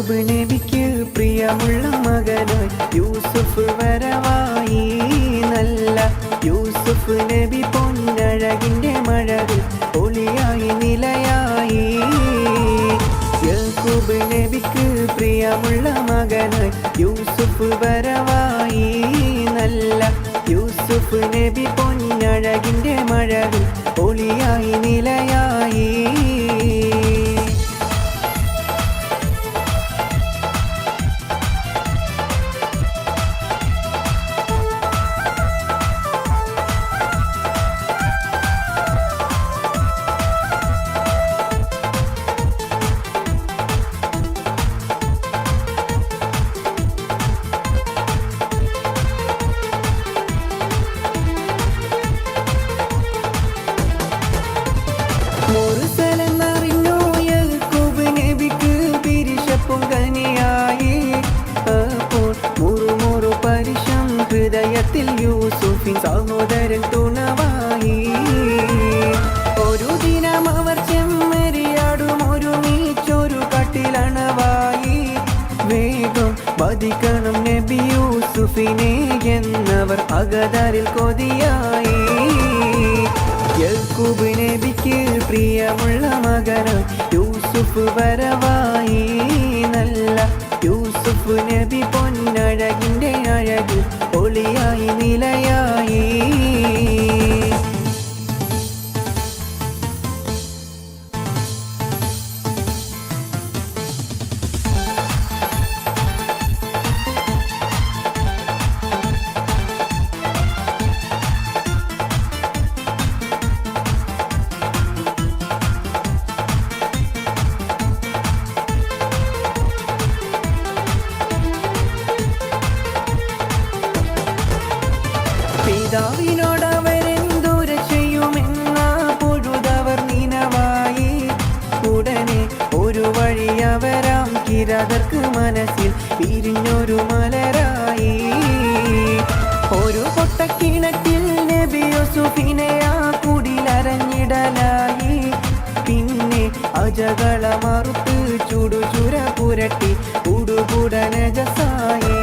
യാക്കൂബ് നബിക്ക് പ്രിയമുള്ള മകനായി യൂസുഫ് വരവായി. നല്ല യൂസുഫ് നബി പൊന്നഴകിന്റെ മഴവിൽ ഒളിയായി നിലയായി. യാക്കൂബ് നബിക്ക് പ്രിയമുള്ള മകനായി യൂസുഫ് വരവായി. നല്ല യൂസുഫ് നബി പൊന്നഴകിന്റെ മഴവിൽ ഒളിയായി നിലയായി. മുർസലെന്നറിഞ്ഞു യാക്കൂബ് നബിക്ക് പിരിശപ്പും കനിയായി. അപ്പോൾ മുറുമുറു പരിശം ഹൃദയത്തിൽ യൂസുഫിൻ സഹോദരൻ തുണവായി. ഒരു ദിനം അവർ ചെമ്മരിയാടും ഒരുമിച്ചൊരു കട്ടിലണവായി. വേഗം വധിക്കണം നബി യൂസുഫിനെ എന്നവർ അകതാരിൽ കൊതിയായി. യാക്കൂബ് നബിക്ക് പ്രിയമുള്ള മകനായി യൂസുഫ് വരവായി. നല്ല യൂസുഫ് നബി പൊന്നഴകിന്റെ അഴകിൽ ഒളിയായി നിലയായി. പിതാവിനോടവരെന്തുര ചെയ്യുമെന്ന പൊഴുതവർ നിനവായി. ഉടനെ ഒരു വഴി അവരാം കിരാതർക്ക് മനസ്സിൽ പിരിഞ്ഞൊരു മലരായി. ഒരു പൊട്ടക്കിണറ്റിൽ നബി യൂസുഫിനെ ആ കുടിലരഞ്ഞിടലായി. പിന്നെ അജകള മറുത്ത് ചുടുചുര പുരട്ടി ഉടുപുടനജസായി.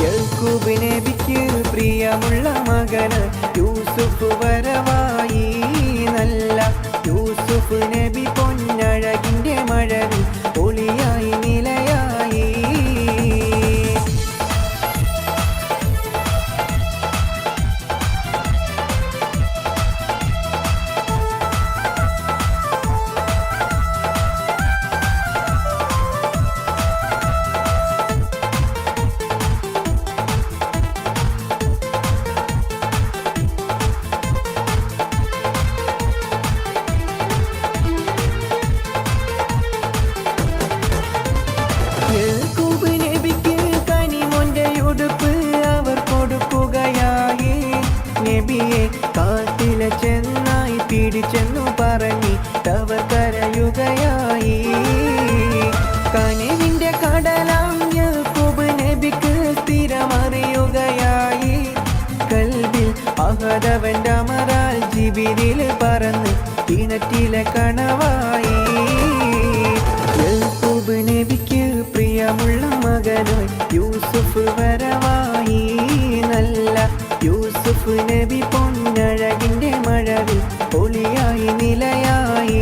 യാക്കൂബ് നബിക്ക് പ്രിയമുള്ള മകന് യൂസുഫ് വരവായി. നല്ല യൂസുഫ് നബി പൊന്നഴകിന്റെ മഴവിൽ ഒളിയായി നിലയായി. യാക്കൂബ് നബിക്ക് കനിമോന്റെ ഉടുപ്പ് അവർ കൊടുക്കുകയായി. നബിയെ കാട്ടിലെ ചെന്നായി പിടിച്ചെന്നു പറഞ്ഞിട്ടവർ കരയുകയായി. കനിവിന്റെ കടലാം യാക്കൂബ് നബിക്ക് സ്ഥിരമറിയുകയായി. കൽബിൽ അഹദവന്റെ അമറാൽ ജിബിരിൽ പറന്ന് കിണറ്റിലെ കണവായി. യാക്കൂബ് നബിക്ക് പ്രിയമുള്ള മകനായി യൂസുഫ് വരവായി. നല്ല യൂസുഫ് നബി പൊന്നഴകിന്റെ മഴവിൽ ഒളിയായി നിലയായി.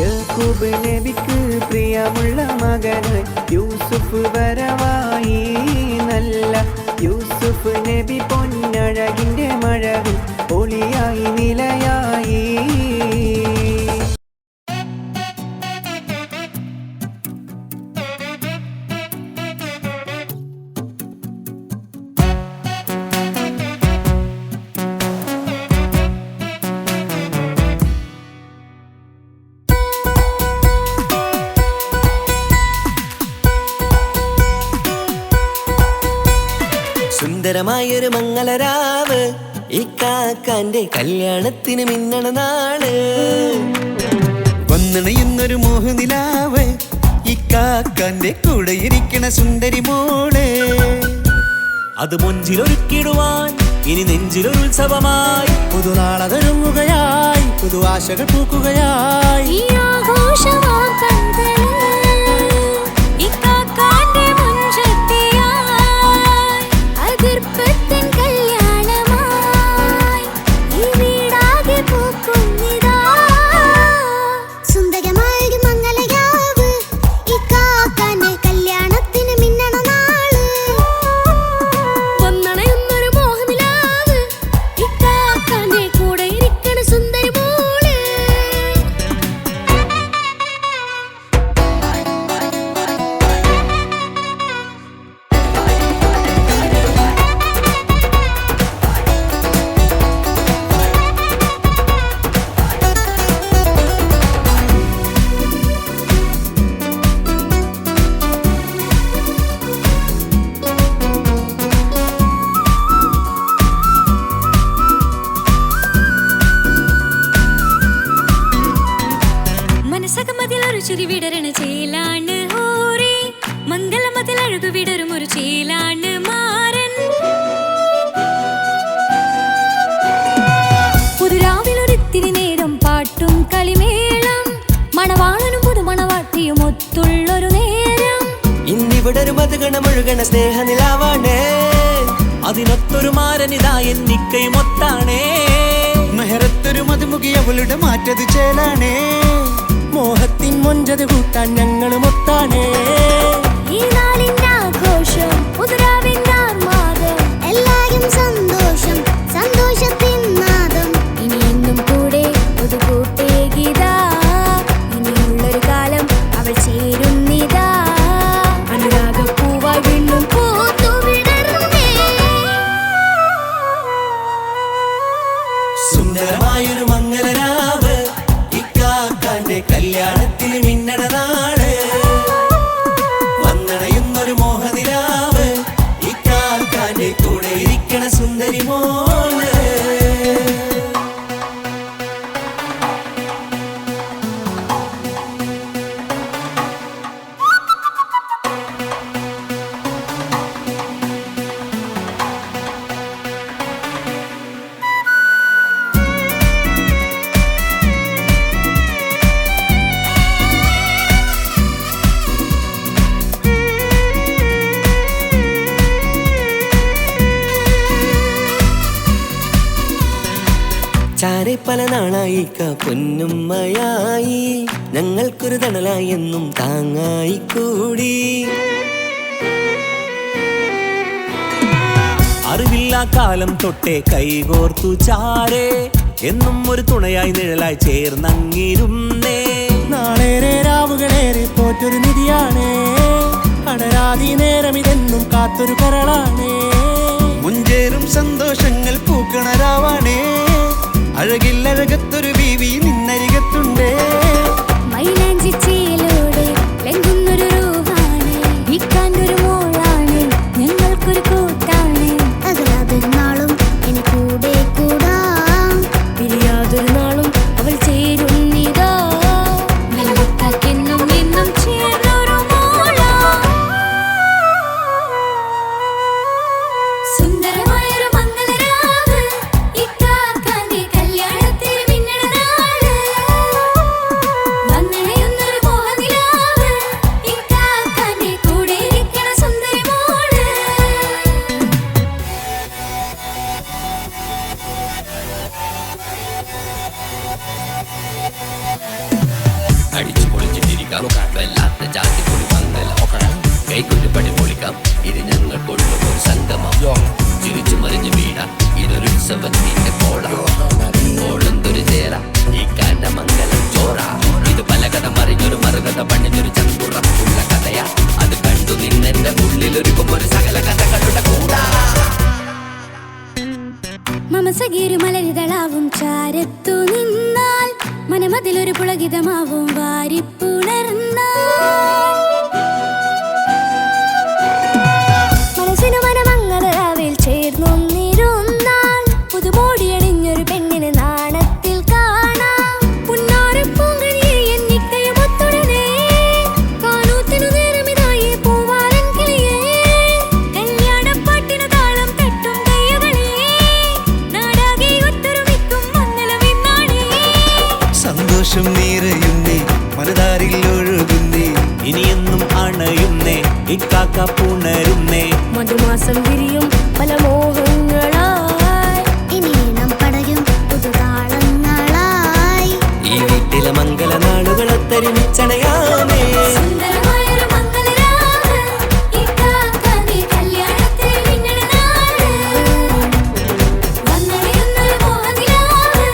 യാക്കൂബ് നബിക്ക് പ്രിയമുള്ള മകനായി യൂസുഫ് വരവായി. നല്ല യൂസുഫ് നബി പൊന്നഴകിന്റെ മഴവിൽ ഒളിയായി നിലയായി. സുന്ദരമായൊരു മംഗളരാവ് ഇക്കാക്കാന്റെ കല്യാണത്തിന് മിന്നണ നാള്. വന്നണയുന്നൊരു മോഹനിലാവ് ഇക്കാക്കാന്റെ കൂടെ ഇരിക്കണ സുന്ദരി മോള്. അത് മൊഞ്ചിലൊരുക്കിടുവാൻ ഇനി നെഞ്ചിലൊരുത്സവമായി പുതുനാളതൊരുങ്ങുകയായി. പുതു ആശകൾ പൂക്കുകയായി. മതിലൊരു ചിരി വിടരണ ചേലാണ് ഹോറി മംഗലമതിൽ അഴകു വിടരും ഒരു ചേലാണ് മാരൻ പുതുരാവിലൊരിത്തിരി നേരം പാട്ടും കളിമേളം മണവാളനും പുതുമണവാട്ടിയും ഒത്തുള്ളൊരു നേരം ഇന്നിവിടെ ഒരു മധുഗണമൊഴുകണ സ്നേഹനിലാവാണേ അതിനൊത്തൊരു മാരനിതാ എന്നിക്കയും ഒത്താണേ മെഹറത്തൊരു മധുമുഖി അവളുടെ മാറ്റത് ചേലാണേ മോഹത്തിൻ മൊഞ്ചത് കൂട്ടാൻ ഞങ്ങളും ഒത്താണേ ഈ നാളിന്റെ ആഘോഷം പുതുരാവിന്റെ ആർമാദം എല്ലാരും സന്തോഷം സന്തോഷത്തിൻ നാദം ഇനി എന്നും കൂടെ പുതുകൂട്ടേ ഗീതാ ഇനിയുള്ളൊരു കാലം അവൾ ചേരുന്നിതാ അനുരാഗപ്പൂവായി വീണ്ടും പൂത്തു വിടർന്നേ സുന്ദരമായൊരു മംഗലരാവ് ഇക്കാക്കാന്റെ കല്യാണത്തിന് മിന്നണ നാട് വന്നണയുന്നൊരു മോഹനിലാവ് ഇക്കാക്കാന്റെ കൂടെ ഇരിക്കണ സുന്ദരി മോള് ചാരെ പല നാളായി പൊന്നുമ്മയായി ഞങ്ങൾക്കൊരു തണലായി എന്നും താങ്ങായി കൂടി അറിവില്ലാ കാലം തൊട്ടേ കൈകോർത്തു ചാരേ എന്നും ഒരു തുണയായി നിഴലായി ചേർന്നങ്ങിരുന്നേ നാളേറെ രാവുകളേറെ പോറ്റൊരു നിധിയാണേ അടരാതി നേരം ഇതെന്നും കാത്തൊരു കരളാണേ മുഞ്ചേറും സന്തോഷങ്ങൾ പൂക്കണരാവാണേ അഴകില്ലഴകത്തൊരു ബീവി നിന്നരികത്തുണ്ടേ മൈലാഞ്ചി ചേലോടെ ലംഘുന്നൊരു രൂപാണ് ഇക്കാണ്ടൊരു മോളാണ് ഞങ്ങൾക്കൊരു കൂട്ടാണ് അകലാതൊരു നാളും ഇനി കൂടെ കൂടാം പിരിയാതൊരു നാളും അവൾ ചേരുന്നിതാ നെല്ലിക്കാക്കെന്നും എന്നും ചേർന്നൊരു മോള സുന്ദരമായൊരു മംഗലരാവ് ഇക്കാക്കാന്റെ കല്യാണത്തിന് മിന്നണ നാള് വന്നണയുന്നൊരു മോഹനിലാവ് ഇക്കാക്കാന്റെ കൂടെ ഇരിക്കണ സുന്ദരി മോള് അടിച്ചു പൊളിച്ചിട്ടിരിക്കാം വല്ലാത്ത ജാതി പൊളി മംഗലം കൈകൊണ്ട് പടി പൊളിക്കാം ഇത് ഞങ്ങൾ കൊള്ളും ഒരു സംഗമം ചിരിച്ചു മറിഞ്ഞു വീണ ഇതൊരു ഉത്സവത്തിന്റെ കോളന്തൊരു ചേര ഈ കാണ്ട മംഗലം ചോറ ഇത് പല കഥ മറിഞ്ഞൊരു മറുകഥ പണിഞ്ഞൊരു ചങ്കുറപ്പുള്ള കഥയാ അത് കണ്ടു നിന്നെന്റെ ഉള്ളിലൊരുക്കും ഒരു സകല കഥകളുടെ കൂടാ മമസഗീരു മലരിതളാവും ചാരത്തു നിന്നാൽ മനമതിലൊരു പുളകിതമാവും വാരിപ്പുണർന്നാൽ മനസ്സിനു മനമംഗളരാവിൽ ചേർന്നൊന്നിരുന്നാൽ പുതുമോടിയണിഞ്ഞൊരു പെണ്ണിന് നാണത്തിൽ കാണാം പുന്നാരപ്പൂങ്കണിയെ എന്നിക്കയും ഒത്തുടനെ കാനൂത്തിനു നേരമിതായി പൂവാലൻ കിളിയേ കല്യാണപ്പാട്ടിനു താളം തട്ടും കയ്യുകളേ നാടാകെ ഒത്തൊരുമിക്കും മംഗലമിന്നാണേ സന്തോഷം നിറയുന്നേ മനതാരിൽ ഒഴുകുന്നേ ഇനിയെന്നും അണയുന്നേ ഇക്കാക്ക പുണരുന്നേ മധുമാസം വിരിയും പല മോഹങ്ങളായി ഇനി നാം പടരും പുതുതാളങ്ങളായി ഈ വീട്ടിലെ മംഗല നാളുകളൊത്തരിമിച്ചണയാമേ സുന്ദരമായൊരു മംഗലരാവ് ഇക്കാക്കാന്റെ കല്യാണത്തിന് മിന്നണ നാള് വന്നണയുന്നൊരു മോഹനിലാവ്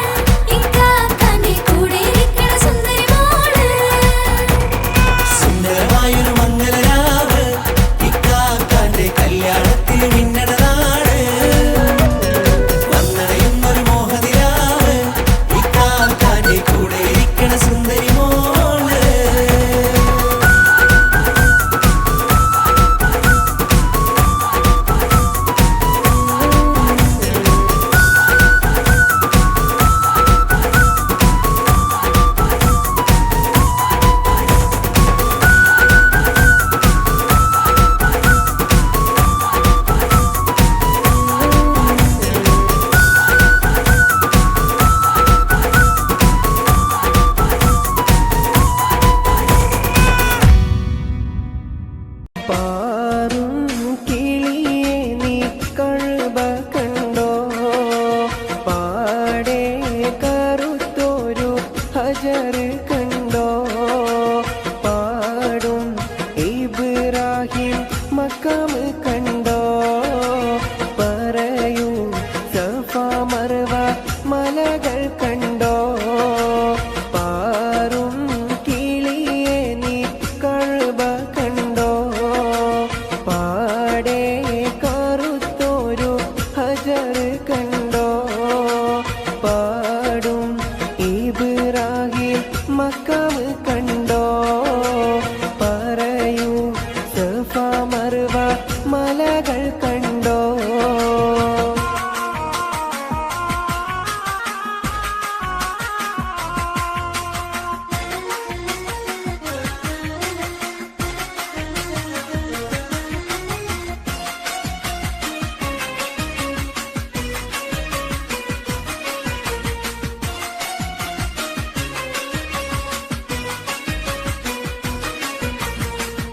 ഇക്കാക്കാന്റെ കൂടെ ഇരിക്കണ സുന്ദരി മോള് സുന്ദരമായൊരു മംഗലരാവ് ഇക്കാക്കാന്റെ കല്യാണത്തിന്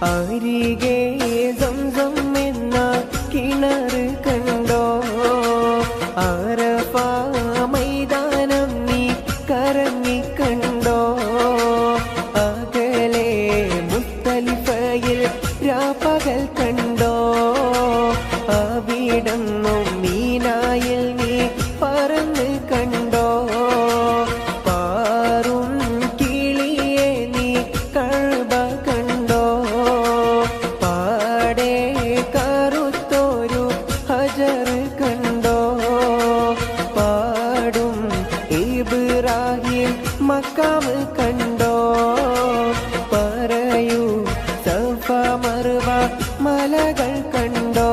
അരികെ സംസം എന്ന കിണർ കണ്ടോ അറഫ മൈതാനം നീ കറങ്ങി കണ്ടോ അകലെ മുസ്തലിഫയിൽ രാപ്പകൽ കണ്ടോ അവിടന്നും മീനായിൽ നീ പറന്ന് കണ്ടോ പാറും കിളിയെ നീ കഅബ കണ്ടോ പാടെ കറുത്തൊരു ഹജർ കണ്ടോ പാടും ഇബ്രാഹിം മക്കാം കണ്ടോ പറയൂ സഫ മർവ മലകൾ കണ്ടോ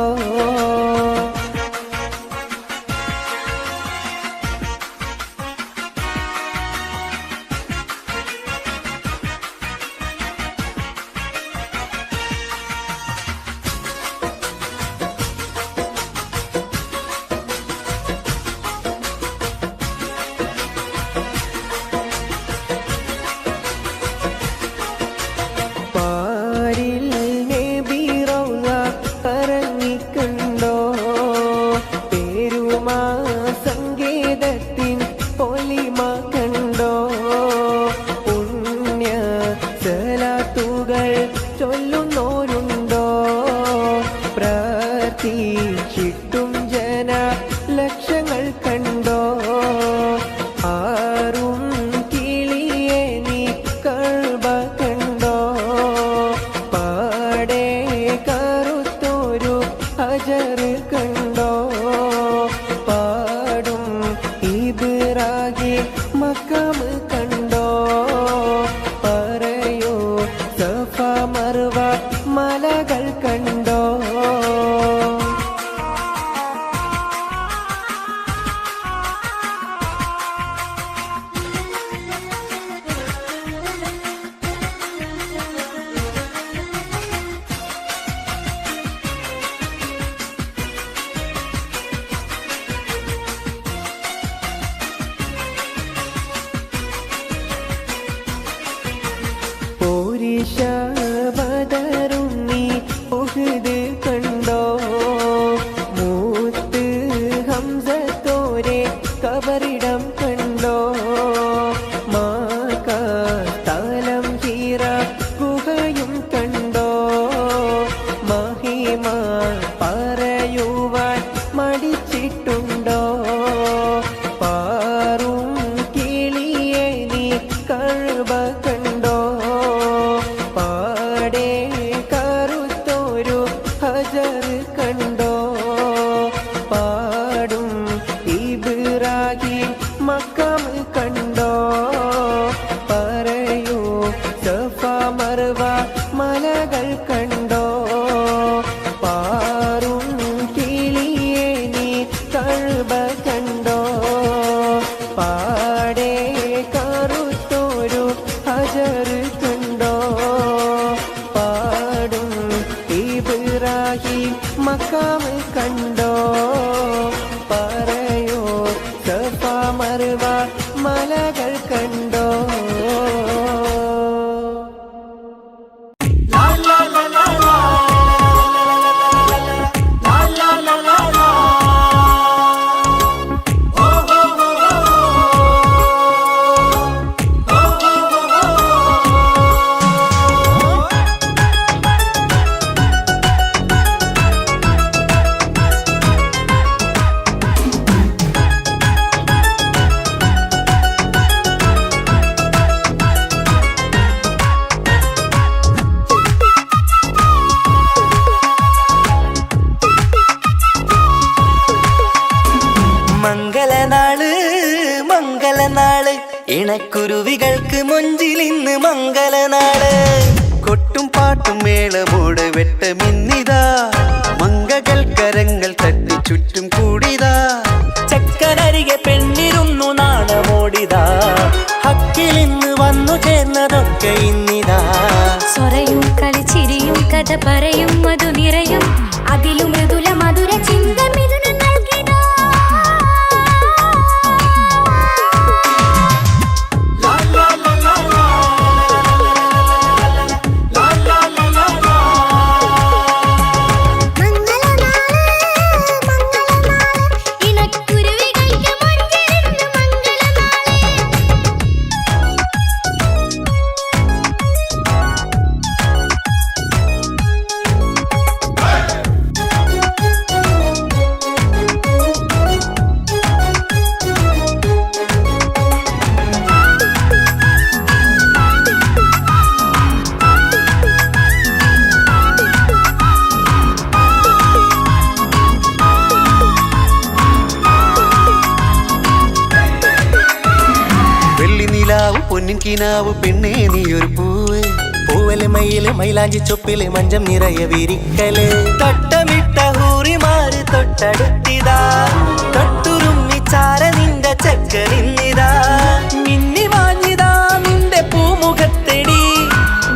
പാരിൽ നബി റൗള കറങ്ങിക്കണ്ടോ പേരുമാ സംഗീതത്തിൻ പൊലിമ കണ്ടോ പുണ്യ സലാത്തുകൾ ചൊല്ലുന്നോരുണ്ടോ പ്രാർത്ഥിച്ചിട്ടും ജന ലക്ഷങ്ങൾ കണ്ടോ ആറും കിളിയെ നീ കഅബ കണ്ടോ പാടെ കറുത്തൊരു ഹജർ കണ്ടോ പാടും ഇബ്രാഹിം മക്കാം കണ്ടോ പറയോ സഫ മർവ മലകൾ കണ്ടോ പോരിഷ ബദറും നീ ഉഹദ് കണ്ടോ മൂത്ത് ഹംസത്തോരെ കബറിടം കണ്ടോ മാക തലം ഹീറ ഗുഹയും കണ്ടോ മഹിമ പറയുവാൻ മടിച്ചിട്ടുണ്ടോ പാറും കിളിയെ നീ കഅബ കണ്ടോ പാടെ കറുത്തൊരു ഹജർ കണ്ടോ പാടും ഇബ്രാഹിം മക്കാം കണ്ടോ പറയൂ സഫ മർവ മലകൾ കണ്ടോ പാറും കിളിയെ നീ കഅബ കണ്ടോ പാടെ കറുത്തൊരു ഹജർ കണ്ടോ പാടും ഇബ്രാഹിം മക്കാം കണ്ടോ പറയോ സഫ മർവ മലകൾ കണ്ടോ മംഗളനാള് മംഗളനാള് ഇണക്കുരുവികൾക്ക് മൊഞ്ചിലിന്ന് മംഗളനാള് കൊട്ടും പാട്ടും മേളമോട് വെട്ടമിന്നിതാ മംഗകൾ കരങ്ങൾ തട്ടി ചുറ്റും കൂടിതാ ചക്കനരികെ പെണ്ണിരുന്നു നാണമോടിതാ ഹക്കിലിന്ന് വന്നു ചേർന്നതൊക്കെ ഇന്നിതാ സ്വരയും കളിച്ചിരിയും കഥ പറയും മധു നിറയും അതിലും മൃദുല മധുര ചിന്ത മിഥുന നൽകിടാ la la la la la la la la la la la la la la പൊന്നിൻ കിനാവ് പെണ്ണേ നീയൊരു പൂവ്. പൂവല് മയില് മൈലാഞ്ചി ചൊപ്പില് മഞ്ചം നിറയെ വിരിക്കല്. തട്ടമിട്ട ഹൂറിമാര് തൊട്ടടുത്തിതാ, തൊട്ടുരുമ്മി ചാര നിന്റെ ചക്കനിന്നിതാ. മിന്നി മാഞ്ഞിതാ നിന്റെ പൂമുഖത്തെടി,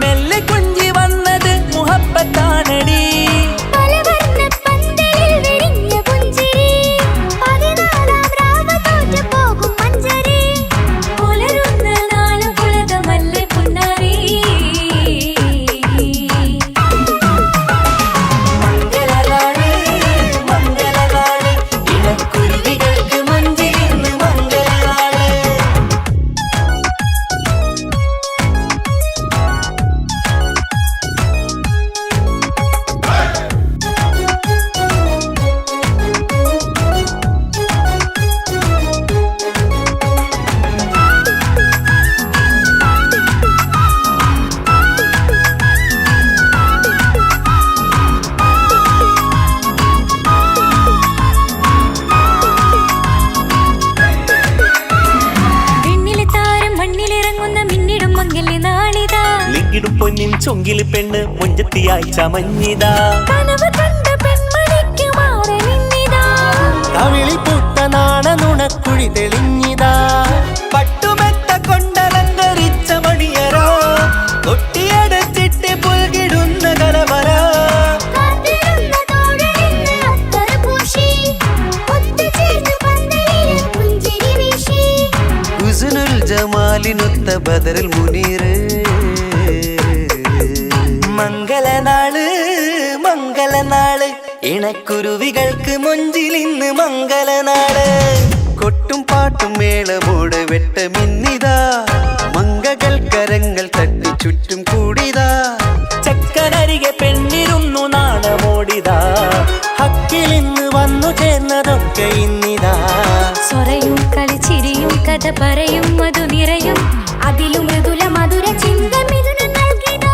മെല്ലെ കൊഞ്ചി വന്നത് മുഹബത്താണടി. പൊന്നിൻ ചൊങ്കില് പെണ്ണ് മുഞ്ചത്തിയായി ചമഞ്ഞിതാ, കവിളിൽ പൂത്ത നാണ നുണക്കുഴി തെളിഞ്ഞിതാ. പട്ടുമെത്ത കൊണ്ടലങ്കരിച്ച മണിയറോ, കൊട്ടിയടച്ചിട്ട് പുൽകിടുന്ന കലവറ. ഹുസ്നുൽ ജമാലിനൊത്ത ബദറുൽ മുനീറ്. മംഗളനാള് മംഗളനാള്, ഇണക്കുരുവികൾക്ക് മൊഞ്ചിലിന്ന് മംഗളനാള്. കൊട്ടും പാട്ടും മേളമോട് വെട്ടമിന്നിതാ, മംഗകൾ കരങ്ങൾ തട്ടി ചുറ്റും കൂടിതാ. ചക്കനരികെ പെണ്ണിരുന്നു നാണമോടിതാ, ഹക്കിലിന്ന് വന്നു ചേർന്നതൊക്കെ ഇന്നിതാ. സ്വരയും കളിച്ചിരിയും കഥ പറയും മധു നിറയും, അതിലും മൃദുല മധുര ചിന്ത മിഥുന നൽകിതാ.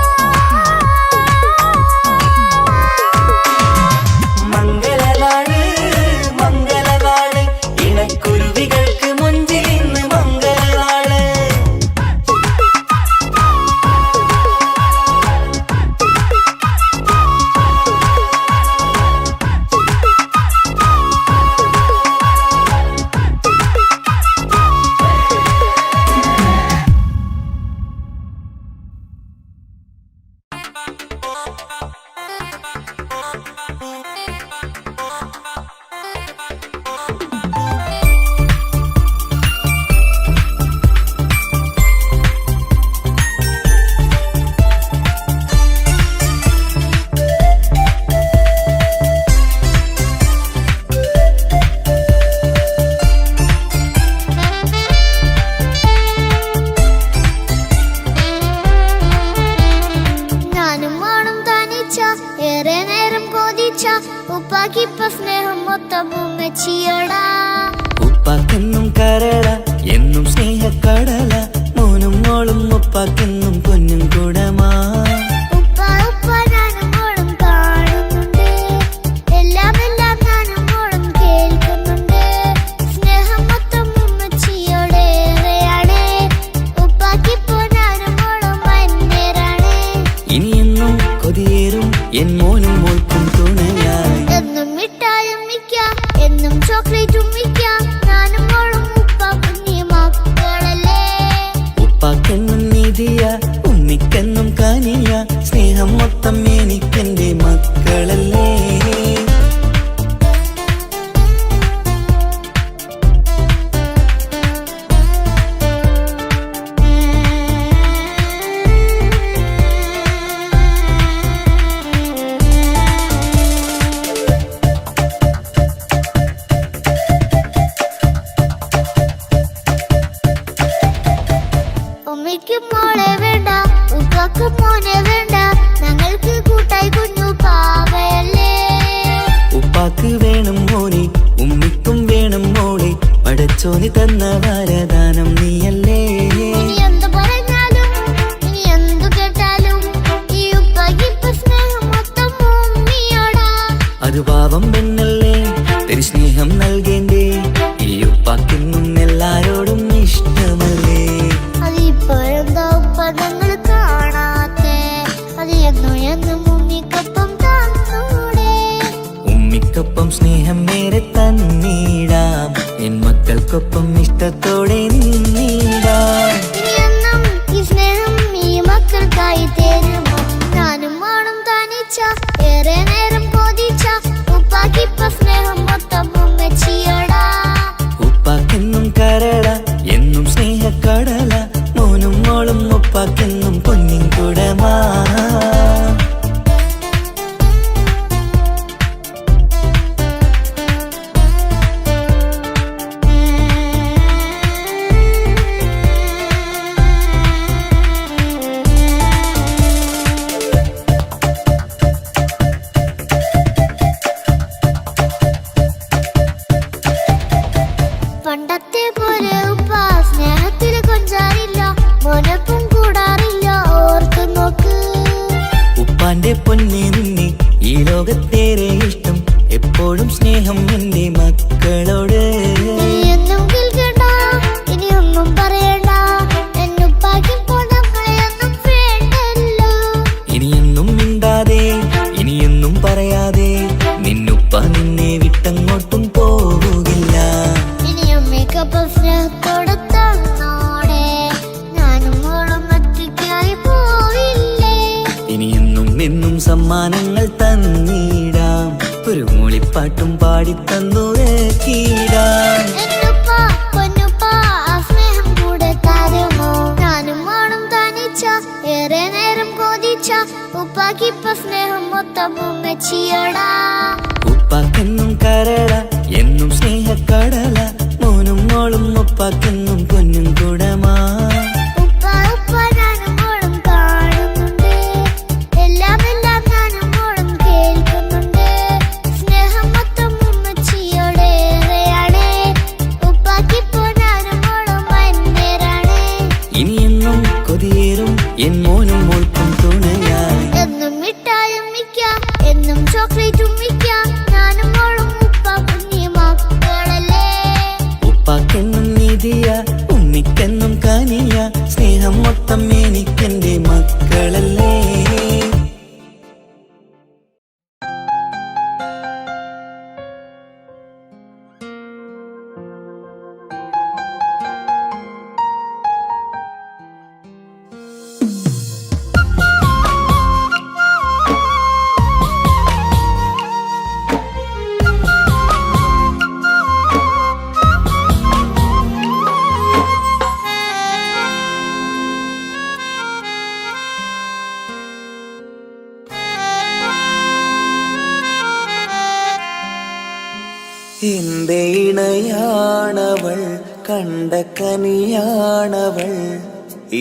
മംഗളനാള് മംഗളനാള്, ഇണക്കുരുവികൾക്ക് മുഞ്ചിലിന്ന് മംഗളനാള്. ഉപ്പാക്കെന്നും കരള എന്നും സ്നേഹക്കടല, മോനും മോളും ഉപ്പാക്കെന്നും പൊന്നും കുടമാ. ഇനിയെന്നും കൊതിയേറും എൻ മോനും മോൾക്കും തുണയായി. എന്നും മിഠായും മിക്കാം, എന്നും ചോക്ലേറ്റും മിക്കാം, ഞാനും മോളും ഉപ്പാക്കും നീ മക്കളല്ലേ. ഉപ്പാക്കെന്നും നീതിയ ഉണ്ണിക്കെന്നും കാനിയ, സ്നേഹം മൊത്തം എനിക്കെന്റെ മക്കളല്ലേ. ഉമ്മയ്ക്ക് മോളെ വേണ്ട, ഉപ്പാക്ക് മോനെ വേണ്ട, ഞങ്ങൾക്ക് കൂട്ടായി കുഞ്ഞു പാവയല്ലേ. ഉപ്പാക്ക് വേണം മോനെ, ഉമ്മിക്കും വേണം മോളെ, പടച്ചോന് തന്ന വരദാനം നീയല്ലേ. ഇനി എന്ത് പറഞ്ഞാലും ഇനി എന്തു കേട്ടാലും ഈ ഉപ്പാക്ക് ഇപ്പൊ സ്നേഹം മൊത്തം ഉമ്മിയോടാ. അത് പാവം പെണ്ണല്ലേ, തിരി സ്നേഹം നൽകേണ്ടേ, ഈ ഉപ്പാക്കിന്നും എല്ലാരോടും ഇഷ്ടമല്ലേ. അതിപ്പോഴും സ്നേഹം നേരെ തന്നിടാം. എൻ മക്കൾക്കൊപ്പം ഇഷ്ടത്തോടെ നിന്നിടാം. ഇനിയെന്നും ഈ സ്നേഹം ഈ മക്കൾക്കായി തരുമോ? ഞാനും മോളും തനിച്ച ഏറെ നേരം കൊതിച്ച ഉപ്പാക്കിപ്പ സ്നേഹം മൊത്തം ഉമ്മച്ചിയോടാ. ഉപ്പാക്കെന്നും കരള എന്നും സ്നേഹക്കടല, മോനും മോളും ഉപ്പാക്കെന്നും പൊന്നിൻ കുടമാ. പണ്ടത്തെ പോലെ ഉപ്പ സ്നേഹത്തിൽ കൊഞ്ചാറില്ല, മോനൊപ്പം കൂടാറില്ല, ഓർത്തു നോക്ക്. ഉപ്പാന്റെ പൊന്നെ നിന്നെ ഈ ലോകത്തേറെ ഇഷ്ടം, എപ്പോഴും സ്നേഹം എന്റെ മക്കളോട്. ഇനിയൊന്നും കേൾക്കണ്ട, ഇനിയൊന്നും പറയണ്ട, എന്നുപ്പാക്കിപ്പോൾ നമ്മളെയൊന്നും വേണ്ടല്ലോ. ഇനിയൊന്നും മിണ്ടാതെ ഇനിയൊന്നും പറയാതെ നിന്നുപ്പ നിന്നെ വിട്ടങ്ങോട്ടും പോവുകില്ല. ഇനിയമ്മയ്ക്കൊപ്പം സ്നേഹത്തോടെ തന്നോടെ ഞാനും മോളും ഒറ്റയ്ക്കായി പോയില്ലേ. ഇനിയെന്നും എന്നും സമ്മാനങ്ങൾ തന്നിടാം, ഒരു മൂളിപ്പാട്ടും പാടിത്തന്നു കീടാം. എന്നുപ്പ പൊന്നുപ്പ ആ സ്നേഹം കൂടെ തരുമോ? ഞാനും മോളും തനിച്ച ഏറെ നേരം കൊതിച്ച ഉപ്പാക്കിപ്പ സ്നേഹം മൊത്തം ഉമ്മച്ചിയോടാ. ഉപ്പാക്കെന്നും കരള എന്നും സ്നേഹക്കടല, മോനും മോളും ഉപ്പാക്കെന്നും പൊന്നും കുടമാ. ഉപ്പ ഉപ്പ ഞാനും മോളും കാണുന്നുണ്ട്, എല്ലാം എല്ലാം ഞാനും മോളും കേൾക്കുന്നുണ്ട്. സ്നേഹം മൊത്തം ഉമ്മച്ചിയോടേറെയാണ്, ഉപ്പാക്കിപ്പോ ഞാനും മോളും വന്നേരാണ്. ഇനിയെന്നും കൊതിയേറും എൻ മോനും മോൾക്കും തുണയായി. എന്നും മിഠായും മിക്കാം, എന്നും ചോക്ലേറ്റും മിക്കാം, ഞാനും മോളും ഉപ്പ കുഞ്ഞി മക്കളല്ലേ. ഉപ്പാക്കെന്നും നിധിയ ഉമ്മിക്കെന്നും കനിയ, സ്നേഹം മൊത്തം എനിക്കെന്റെ മക്കളല്ലേ. എന്റെ ഇണയാണവൾ, കണ്ട കനിയാണവൾ,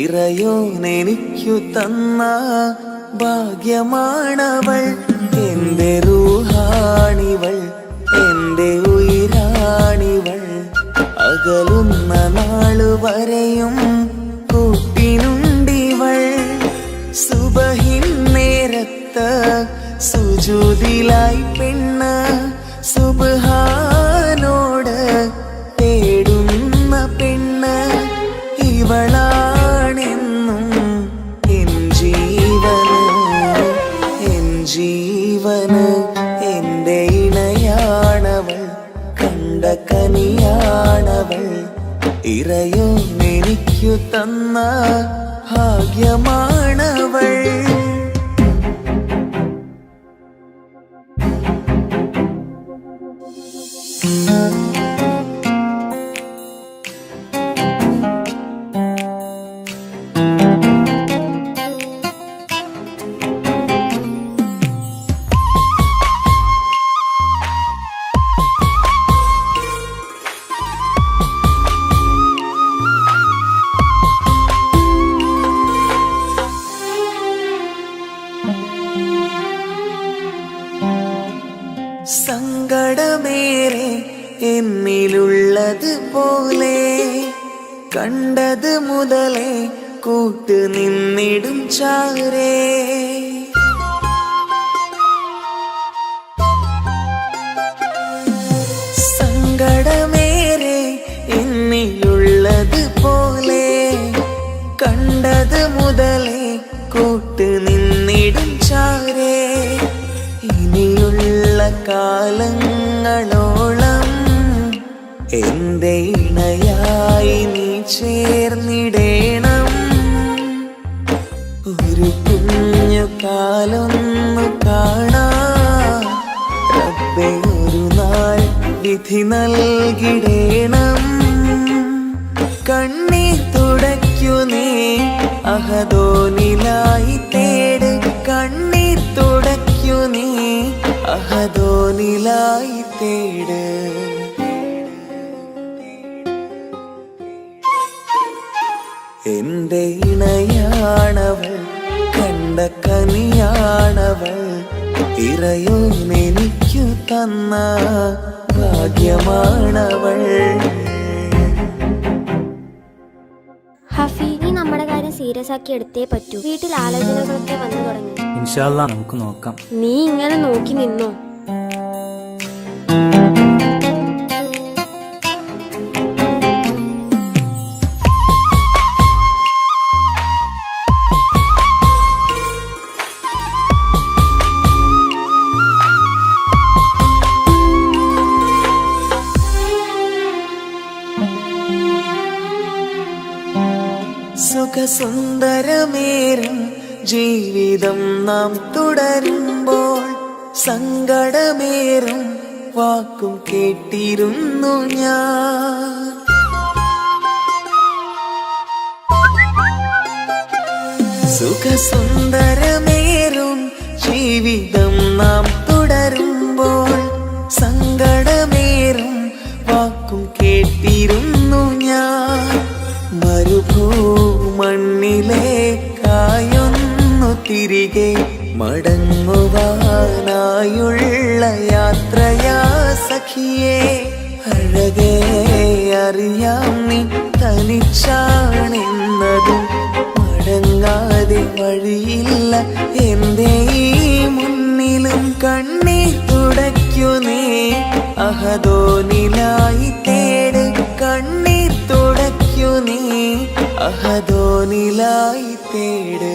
ഇറയോനെനിക്കു തന്ന ഭാഗ്യമാണവൾ. എന്റെ റൂഹാണിവൾ, എന്റെ ഉയിരാണിവൾ, അകലുന്ന നാളുവരെയും കൂട്ടിനുണ്ടിവൾ. സുബഹിൻ നേരത്ത് സുജൂദിലായി പെണ്ണ് സുബ്ഹാനോട് തേടുന്ന പെണ്ണ്, ഇവളാണെന്നും എൻ ജീവന്, എൻ ജീവന്. എന്റെ ഇണയാണവൾ, കണ്ട കനിയാണവൾ, ഇറയോനെനിക്കു തന്ന ഭാഗ്യമാണവൾ. സങ്കടമേറെ എന്നിലുള്ളത് പോലെ കണ്ടത് മുതലേ കൂട്ട് നിന്നിടും ചാരേ. സങ്കടമേറെ എന്നിലുള്ളത് പോലെ കണ്ടത് മുതലേ കൂട്ട് നിന്നിടും ചാരേ. ഇനിയുള്ള കാലങ്ങളോളം എന്റെ ഇണയായി നീ ചേർന്നിടേണം. ഒരു കുഞ്ഞു കാലൊന്നു കാണാ റബ്ബേ ഒരു നാൾ വിധി നൽകിടേണം. കണ്ണീർ തുടയ്ക്കു നീ അഹദോനിലായി തേട്. കണ്ണീർ തുടയ്ക്കു നീ അഹദോനിലായി തേട്. എന്റെ ഇണയാണവൾ, കണ്ട കനിയാണവൾ, ഇറയോനെനിക്കു തന്ന ഭാഗ്യമാണവൾ. ഹഫി, നീ നമ്മുടെ കാര്യം സീരിയസ് ആക്കി എടുത്തേ പറ്റൂ. വീട്ടിൽ ആലോചനകളൊക്കെ വന്നു തുടങ്ങി. ഇൻഷാ അല്ലാഹ് നമുക്ക് നോക്കാം. നീ ഇങ്ങനെ നോക്കി നിന്നോ? സുഖസുന്ദരമേറും ജീവിതം നാം തുടരുമ്പോൾ സങ്കടമേറും വാക്കും കേട്ടിരുന്നു ഞാൻ. സുഖസുന്ദരമേറും ജീവിതം നാം തുടരുമ്പോൾ സങ്കടമേറും വാക്കും കേട്ടിരുന്നു ഞാൻ. മരുഭൂമണ്ണിലേക്കായൊന്നു തിരികെ മടങ്ങുവാനായുള്ള യാത്രയാ സഖിയേ. അഴകേ അറിയാം നീ തനിച്ചാണെന്നതും മടങ്ങാതെ വഴിയില്ല എന്റെ ഈ മുന്നിലും. കണ്ണീർ തുടയ്ക്കു നീ അഹദോനിലായി തേട്. കണ്ണീർ തുടയ്ക്കു നീ അഹദോനിലായി തേട്.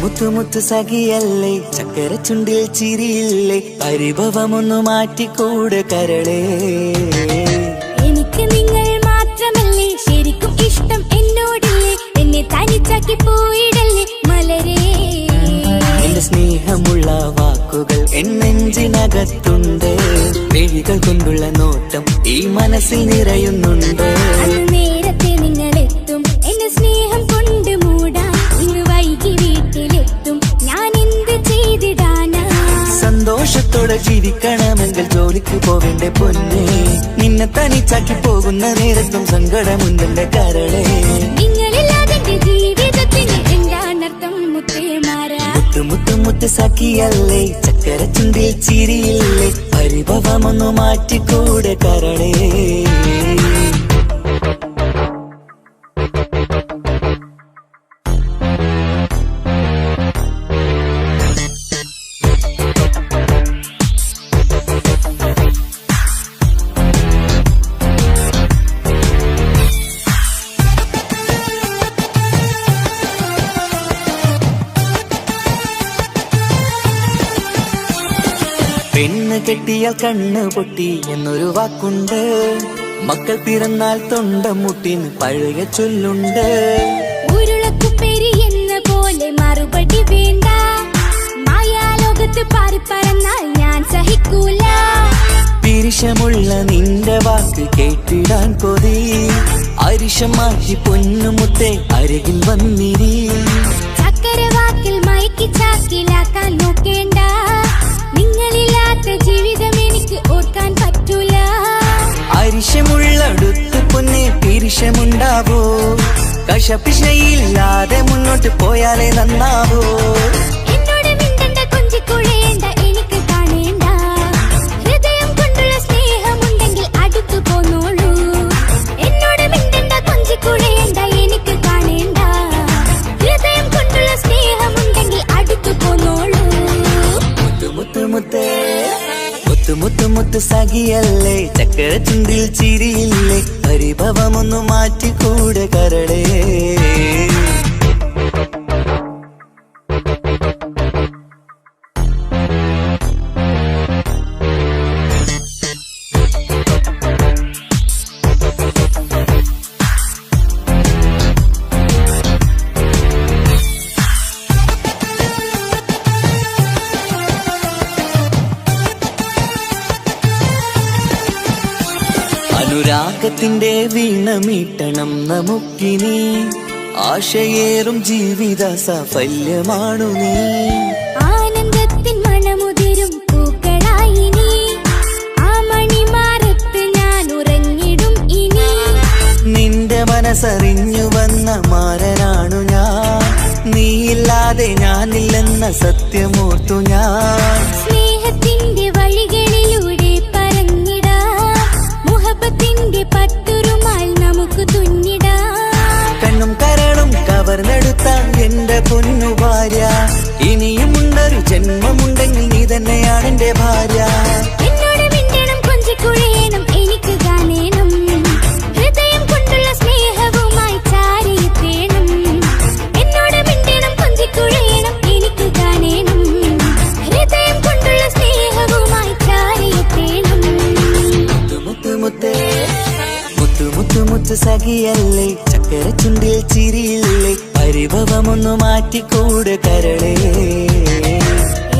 മുത്തുമുത്ത് സഖിയല്ലേ, ചക്കര ചുണ്ടിൽ ചിരിയില്ലേ, പരിഭവമൊന്നു മാറ്റിക്കൂടെ കരളേ. എനിക്ക് നിങ്ങൾ മാത്രമല്ലേ ശരിക്കും ഇഷ്ടം എന്നോടില്ലേ, എന്നെ തനിച്ചാക്കി പോയിടല്ലേ മലരേ. എന്റെ സ്നേഹമുള്ള വാക്കുകൾ എന്നെഞ്ചിനകത്തുണ്ട്, മിഴികൾ കൊണ്ടുള്ള നോട്ടം ഈ മനസ്സിൽ നിറയുന്നുണ്ട്. നേരത്തെ നിങ്ങളെത്തും എന്റെ സ്നേഹം കൊണ്ട് മൂടാൻ, ഇന്ന് വൈകി വീട്ടിലെത്തും ഞാൻ എന്ത് ചെയ്തിടാനാ. സന്തോഷത്തോടെ ജീവിക്കണമെങ്കിൽ ജോലിക്ക് പോവേണ്ട പൊന്നേ, നിന്നെ തനിച്ചാക്കി പോകുന്ന നേരത്തും സങ്കടമുണ്ടെന്റെ കരളേ. നിങ്ങളില്ലാതെ ജീവിതത്തിന് എന്താണർത്ഥം മുത്തേമാരാ. മുത്ത് സഖിയല്ലേ, ചക്കര ചുണ്ടിൽ ചിരിയില്ലേ, പരിഭവമൊന്നു മാറ്റിക്കൂടെ കരളേ. പെണ്ണ് കെട്ടിയാൽ കണ്ണ് പൊട്ടി എന്നൊരു വാക്കുണ്ട്, മക്കൾ പിറന്നാൽ തൊണ്ട മുട്ടിന് പഴയ ചൊല്ലുണ്ട്. ഉരുളക്കുപ്പേരി എന്ന പോലെ മറുപടി വേണ്ട, മായാലോകത്ത് പാറിപ്പറന്നാൽ ഞാൻ സഹിക്കൂല. പിരിശമുള്ള നിന്റെ വാക്ക് കേട്ടിടാൻ കൊതി, അരിശം മാറ്റി പൊന്നുമുത്തെ അരികിൽ വന്നിരി. ചക്കര വാക്കിൽ മയക്കി ചാക്കിലാക്കാൻ നോക്കേണ്ട, നിങ്ങളില്ലാത്ത ജീവിതം എനിക്ക് ഓർക്കാൻ പറ്റൂല. അരിശമുള്ളടുത്ത് പൊന്നെ പിരിശമുണ്ടാവോ, കശപിശയില്ലാതെ മുന്നോട്ട് പോയാലേ നന്നാവോ. സഖിയല്ലേ ചക്കര ചുണ്ടിൽ ചിരിയില്ലേ പരിഭവമൊന്നു മാറ്റിക്കൂടെ കരളേ അനുരാഗത്തിന്റെ വീണമീട്ടണം നമുക്കിനി ആശയേറും ജീവിത സാഫല്യമാണു നീ ആനന്ദത്തിൻ മണമുതിരും പൂക്കളായി നീ ആ മണിമാറത്ത് ഞാൻ ഉറങ്ങിടും ഇനി നിന്റെ മനസ്സറിഞ്ഞു വന്ന മാരനാണു ഞാൻ നീയില്ലാതെ ഞാനില്ലെന്ന സത്യമോർത്തു ഞാൻ സ്നേഹത്തിന്റെ വഴികളിലൂടെ പറഞ്ഞിടാം മുഹബത്തിന്റെ പട്ടുറുമാൽ നമുക്ക് തുന്നിടാം കണ്ണും കരളും കവർന്നെടുത്ത എന്റെ പൊന്നു ഭാര്യ ഇനിയുമുണ്ടൊരു ജന്മമുണ്ടെങ്കിൽ നീ തന്നെയാണ് എന്റെ ഭാര്യ എന്നോട് മിണ്ടണം കൊഞ്ചിക്കുഴയണം എനിക്ക് കാണണം ഹൃദയം കൊണ്ടുള്ള സ്നേഹവുമായി ചാരിയെത്തേണം എന്നോട് മിണ്ടണം കൊഞ്ചിക്കുഴയണം എനിക്ക് കാണണം ഹൃദയം കൊണ്ടുള്ള സ്നേഹവുമായി ചാരിയെത്തേണം മുത്ത് മുത്ത് മുത്ത് മുത്ത് മുത്ത് സഖിയല്ലേ ചക്കര ചുണ്ടിൽ ചിരിയില്ലേ പരിഭവമൊന്നു മാറ്റിക്കൂടെ കരളേ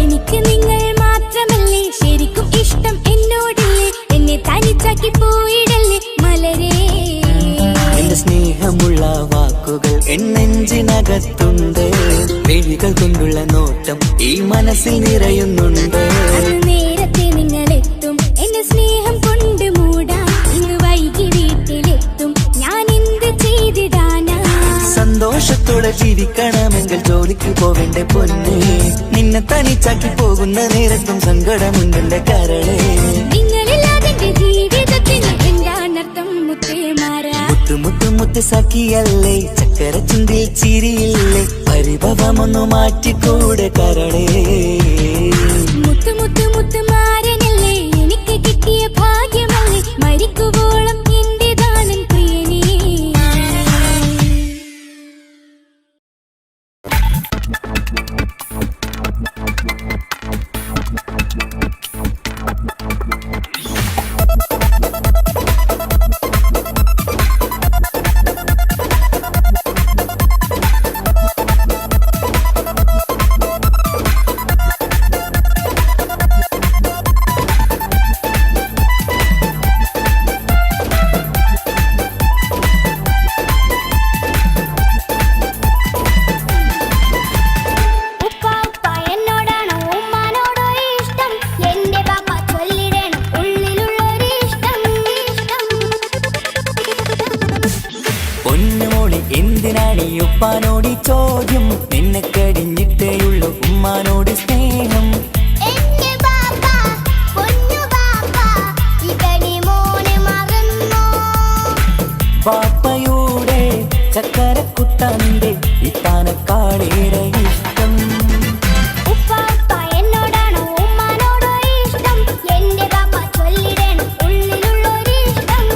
എനിക്ക് നിങ്ങൾ മാത്രമല്ലേ ശരിക്കും ഇഷ്ടം എന്നോടില്ലേ എന്നെ തനിച്ചാക്കി പോയിടല്ലേ മലരേ എന്റെ സ്നേഹമുള്ള വാക്കുകൾ എന്നെഞ്ചിനകത്തുണ്ട് വിഴികൾ കൊണ്ടുള്ള നോട്ടം ഈ മനസ്സിൽ നിറയുന്നുണ്ട് അന്ന് നേരത്തെ നിങ്ങളെത്തും എന്റെ സ്നേഹം കൊണ്ട് മൂടാം ഇന്ന് വൈകി വീട്ടിലെത്തും ഞാൻ എന്ത് ചെയ്തിടാനാ സന്തോഷത്തോടെ ജീവിക്കണമെങ്കിൽ ജോലിക്ക് പോവേണ്ട പൊന്നേ നിന്നെ തനിച്ചാക്കി പോകുന്ന നേരത്തും സങ്കടമുണ്ടെന്റെ കരളേ നിങ്ങളില്ലാതെ എന്റെ ജീവിതത്തിന് എന്താണർത്ഥം മുത്തേമാരാ മുത്ത് മുത്ത് മുത്ത് സഖിയല്ലേ ചക്കര ചുണ്ടിൽ ചിരിയില്ലേ പരിഭവമൊന്നു മാറ്റിക്കൂടെ കരളേ മുത്ത് മുത്ത് മുത്ത് മാരനല്ലേ എനിക്ക് കിട്ടിയ ഭാഗ്യമല്ലേ മരിക്കുവോളം എന്റെ ദാനം പ്രിയനേ എന്തിനാണീ ഉപ്പാനോട് ചോദ്യം നിന്നെ കഴിഞ്ഞിട്ടേയുള്ളൂ ഉമ്മാനോട് സ്നേഹം എന്റെ ബാപ്പ പൊന്നു ബാപ്പ ഇവനെ മോനെ മറന്നോ ബാപ്പയുടെ ചക്കര കുത്താനിന്റെ ഇത്താനക്കാളേറെ ഇഷ്ടം ഉപ്പാപ്പ എന്നോടാണോ ഉമ്മാനോടോ ഇഷ്ടം എന്റെ ബാപ്പ ചൊല്ലിടണം ഉള്ളിലുള്ളൊരു ഇഷ്ടം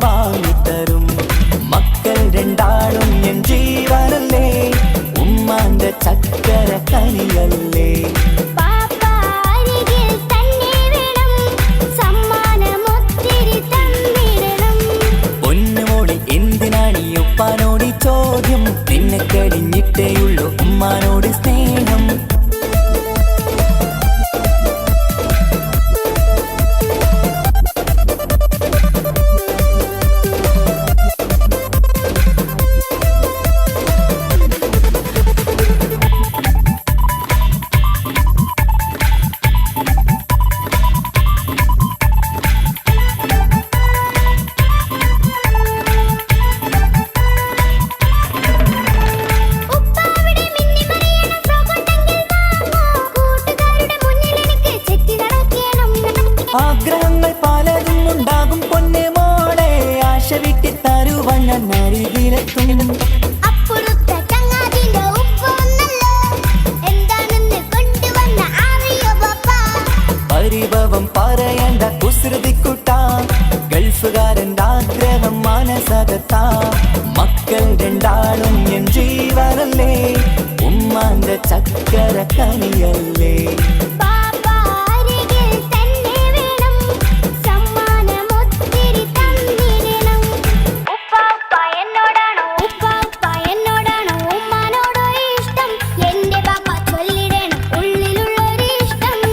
വാങ്ങിത്തരും മക്കൾ രണ്ടാളും എൻ ജീവനല്ലേ ഉമ്മാന്റെ ചക്കര കനിയല്ലേ പൊന്നുമോളി എന്തിനാണീ ഉപ്പാനോട് ചോദ്യം നിന്നെ കഴിഞ്ഞിട്ട് ആഗ്രഹങ്ങൾ പലതും ഉണ്ടാകും പൊന്നെ മോളെ, ആശ വിട്ടി തരുവാൻ ഞാൻ അരികിലെത്തും. അപ്പുറത്തെ ചങ്ങാതിന്റെ ഉപ്പ വന്നല്ലോ, എന്താണെന്ന് കൊണ്ടുവന്ന അറിയോ പാപ്പ? പരിഭവം പറയണ്ട കുസൃതിക്കുട്ട, ഗൾഫുകാരൻ്റെ ആഗ്രഹം മനസ്സകത്താ. മക്കൾ രണ്ടാളും എൻ ജീവനല്ലേ, ഉമ്മാന്റെ ചക്കര കനിയല്ലേ. പാപ്പ അരികിൽ തന്നെ വേണം, സമ്മാനമൊത്തിരി തന്നിടണം. ഉപ്പാപ്പ എന്നോടാണോ ഉമ്മാനോടോ ഇഷ്ടം? എന്റെ പാപ്പ ചൊല്ലിടണം ഉള്ളിലുള്ളൊരു ഇഷ്ടം.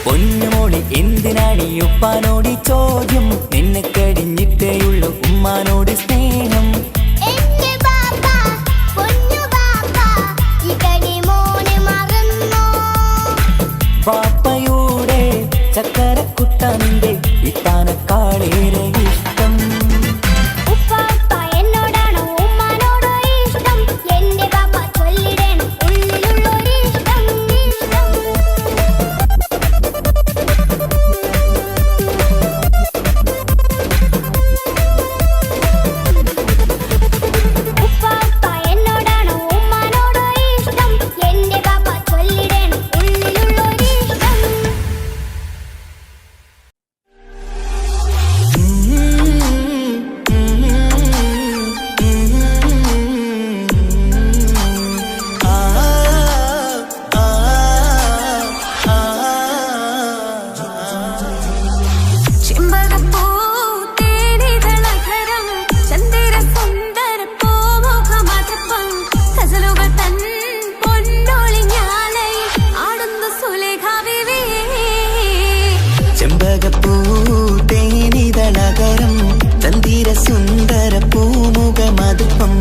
പൊന്നുമോളി എന്തിനാണ് ഈ ഉപ്പാനോട് ഈ ചോദ്യം? നിന്നെ കഴിഞ്ഞിട്ടേയുള്ളൂ ഉമ്മാനോട് സ്നേഹം. എന്റെ പാപ്പ പൊന്നു പാപ്പ, ഇതടി മോനെ മറന്നോ? പാപ്പയുടെ ചക്കരക്കുട്ട നിന്റെ ഇത്താനക്കാളേറെ ഇഷ്ടം. ഉപ്പാപ്പ എന്നോടാണോ ഉമ്മാനോടോ ഇഷ്ടം? എന്റെ പാപ്പ ചൊല്ലിടണം ഉള്ളിലുള്ളൊരു ഇഷ്ടം. ഉപ്പാപ്പ എന്നോടാണോ ഉമ്മാനോടോ ഇഷ്ടം? എന്റെ പാപ്പ ചൊല്ലിടണം ഉള്ളിലുള്ളൊരു ഇഷ്ടം. ചെമ്പകപ്പൂ തേനിതളകരം ചന്ദിര സുന്ദര പൂമുഖ മധുപ്പം ഗസലുകൾ തൻ പൊന്നൊളിഞ്ഞാലയിൽ ആടുന്ന സുലൈഖ ബിവി. ചെമ്പകപ്പൂ തേനിതളകരം ചന്ദിര സുന്ദര പൂമുഖ മധുപ്പം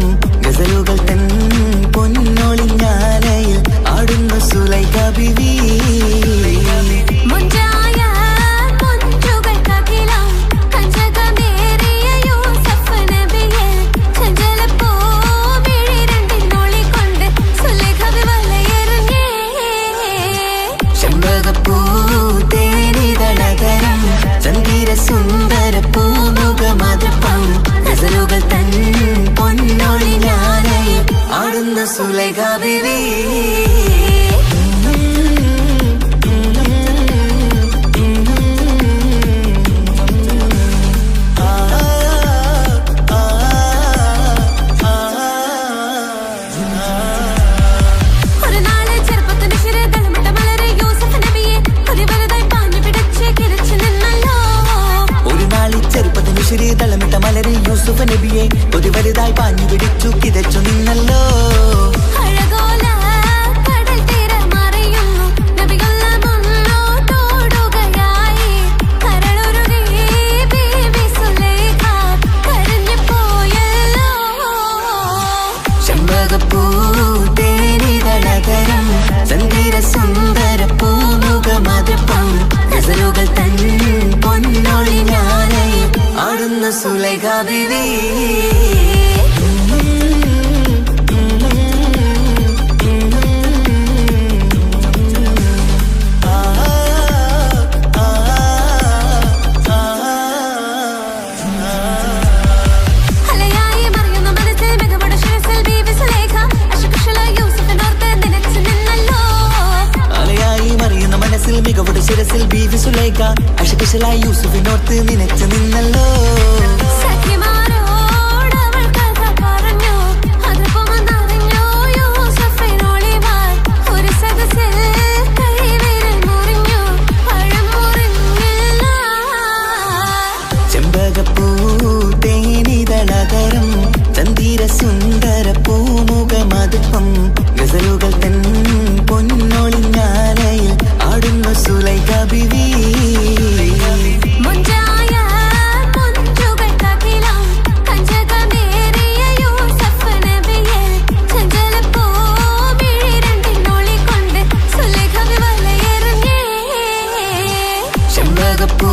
ഗസലുകൾ തൻ പൊന്നൊളിഞ്ഞാലയിൽ ആടുന്ന സുലൈഖ ബിവി. തളമിട്ട മലരിൽ യൂസുഫ് നബിയെ ഒരു വലുതായി പാഞ്ഞു പിടിച്ചു കിതച്ചു നിന്നല്ലോ. ചെമ്പകപ്പൂ തേനിതളകരം ചന്ദിര സുന്ദര പൂമുഖ മധുപ്പം ഗസലുകൾ തൻ പൊന്നൊളിഞ്ഞാലയിൽ ആടുന്ന സുലൈഖ ബിവി. മികവുടെ ശിരസിൽ ബീവി സുലൈഖ അശകുശലായി യൂസുഫിനോർത്ത് നിനച്ചു നിന്നല്ലോ. ചെമ്പകപ്പൂ തേനിതളകരം ചന്ദിര സുന്ദര പൂമുഖ മധുപ്പം ഗസലുകൾ തൻ പൊന്നൊളിഞ്ഞാലയിൽ ആടുന്ന സുലൈഖ ബിവി. ചെമ്പകപ്പൂ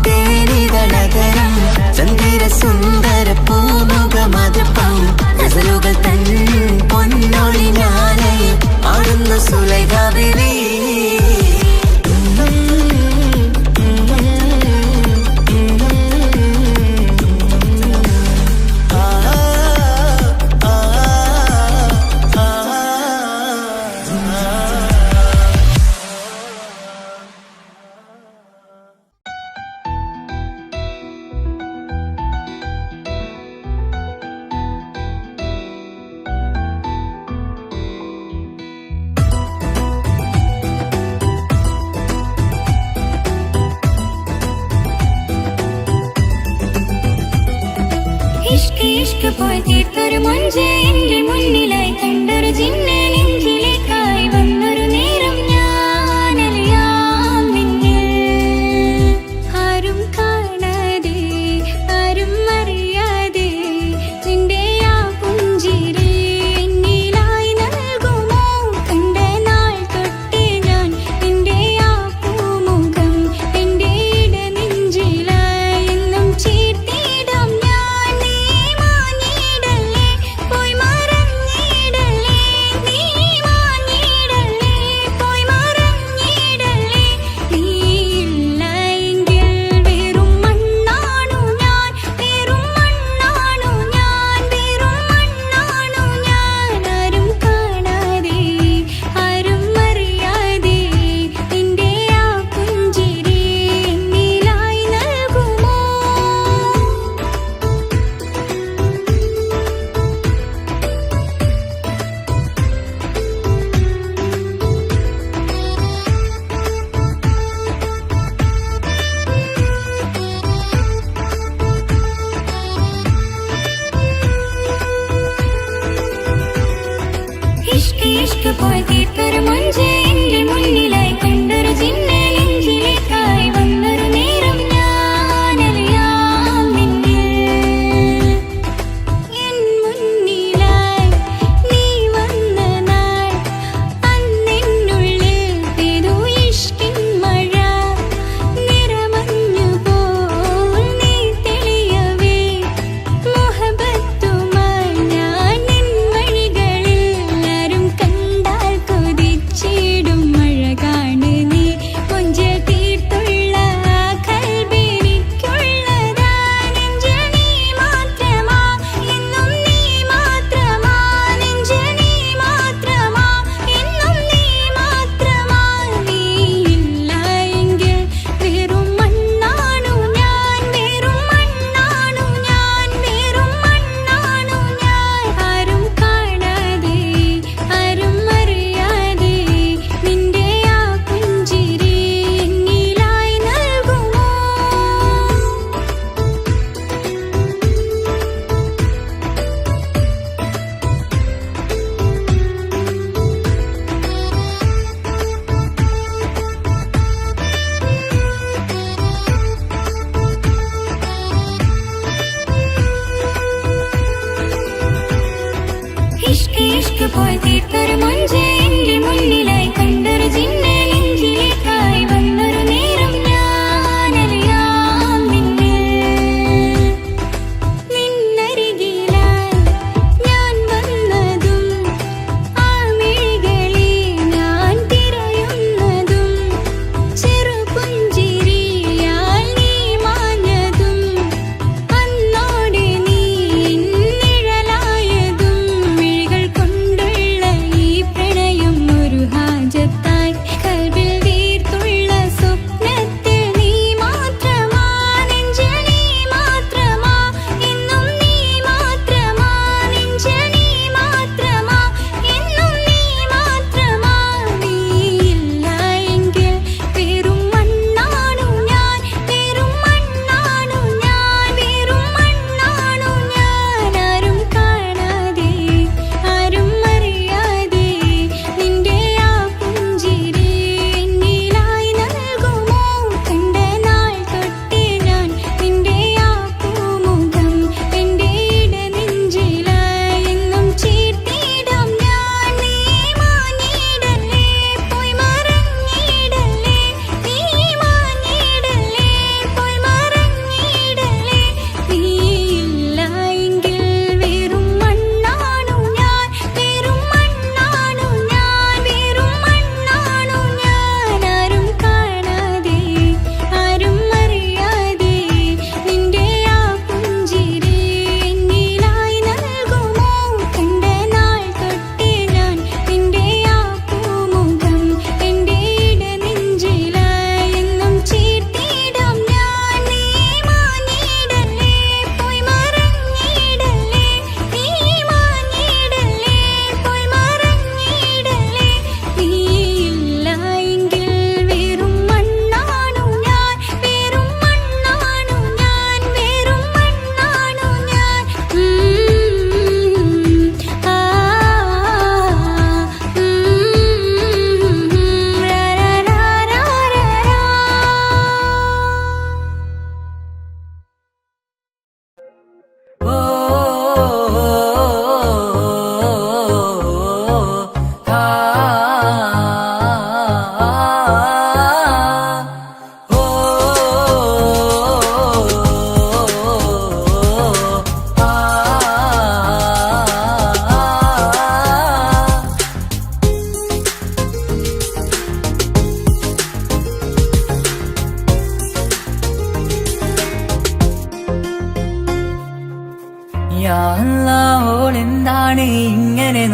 തേനിതളകരം ചന്ദിര സുന്ദര പൂമുഖ മധുപ്പം ഗസലുകൾ തൻ പൊന്നൊളിഞ്ഞാലയിൽ ആടുന്ന സുലൈഖ ബിവി. പോയി തീർത്തൊരു മൊഞ്ച് എന്റെ മുന്നിലായി കണ്ടൊരു ജിന്നെ നെഞ്ചിലേക്കായി വന്നൊരു നേരം ഞാനറിയാം നിന്നിൽ ആരും കാണാതെ ആരും അറിയാതെ നിന്റെ ആ പുഞ്ചിരി എന്നിലായി നൽകുമോ കണ്ട നാൾ തൊട്ടേ ഞാൻ നിന്റെ ആ പൂമുഖം എന്റെ ഇടനെഞ്ചിലായി എന്നും ചേർത്തിടാം ഞാൻ നീ മാഞ്ഞിടല്ലേ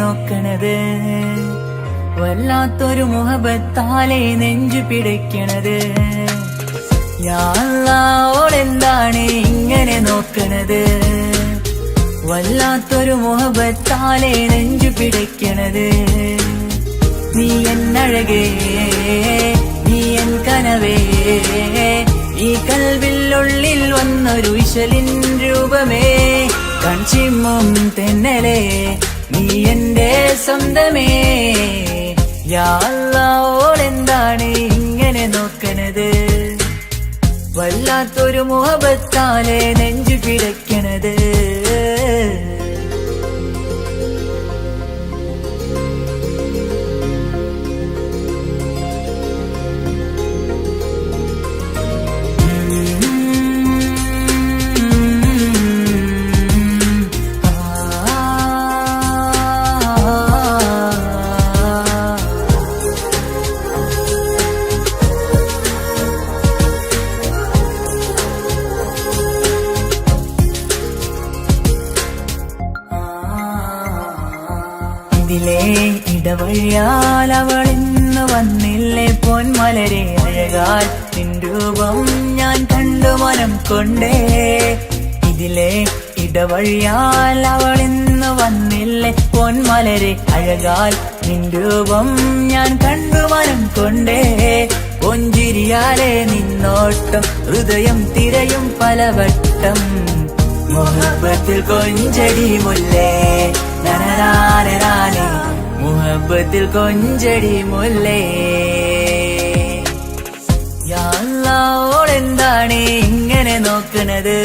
നോക്കണത് വല്ലാത്തൊരു മുഹബത്താലെ നെഞ്ചു പിടയ്ക്കണത് യാ അല്ലാഹ് ഇങ്ങനെ നോക്കണത് വല്ലാത്തൊരു മുഹബത്താലെ നെഞ്ചു പിടയ്ക്കണത് നീ എന്നഴകേ നീ എൻ കനവേ ഈ കൽവില്ലുള്ളിൽ വന്നൊരു ഇശലിൻ രൂപമേ കൺചിമ്മും തെന്നലേ നീ എന്റെ സ്വന്തമേ യാ അല്ലാഹ് ഇങ്ങനെ നോക്കണത് വല്ലാത്തൊരു മുഹബത്താലെ നെഞ്ചു പിടയ്ക്കണത് ഇതിലേ ഇടവഴിയാൽ അവളിന്ന് വന്നില്ലേ പൊന്മലരെ അഴകാൽ നിൻ രൂപം ഞാൻ കണ്ടു മനം കൊണ്ടേ ഇതിലേ ഇടവഴിയാൽ അവളിന്ന് വന്നില്ലേ പൊന്മലരെ അഴകാൽ നിൻ രൂപം ഞാൻ കണ്ടു മനം കൊണ്ടേ പൊഞ്ചിരിയാലെ നിന്നോട്ടം ഹൃദയം തിരയും പലവട്ടം മുഹബത്തിൽ കൊഞ്ചടി മുല്ലേ നനനാനേ മുഹബത്തിൽ കൊഞ്ചടി മുല്ലേ യാ അല്ലാഹ് ഇങ്ങനെ നോക്കണത്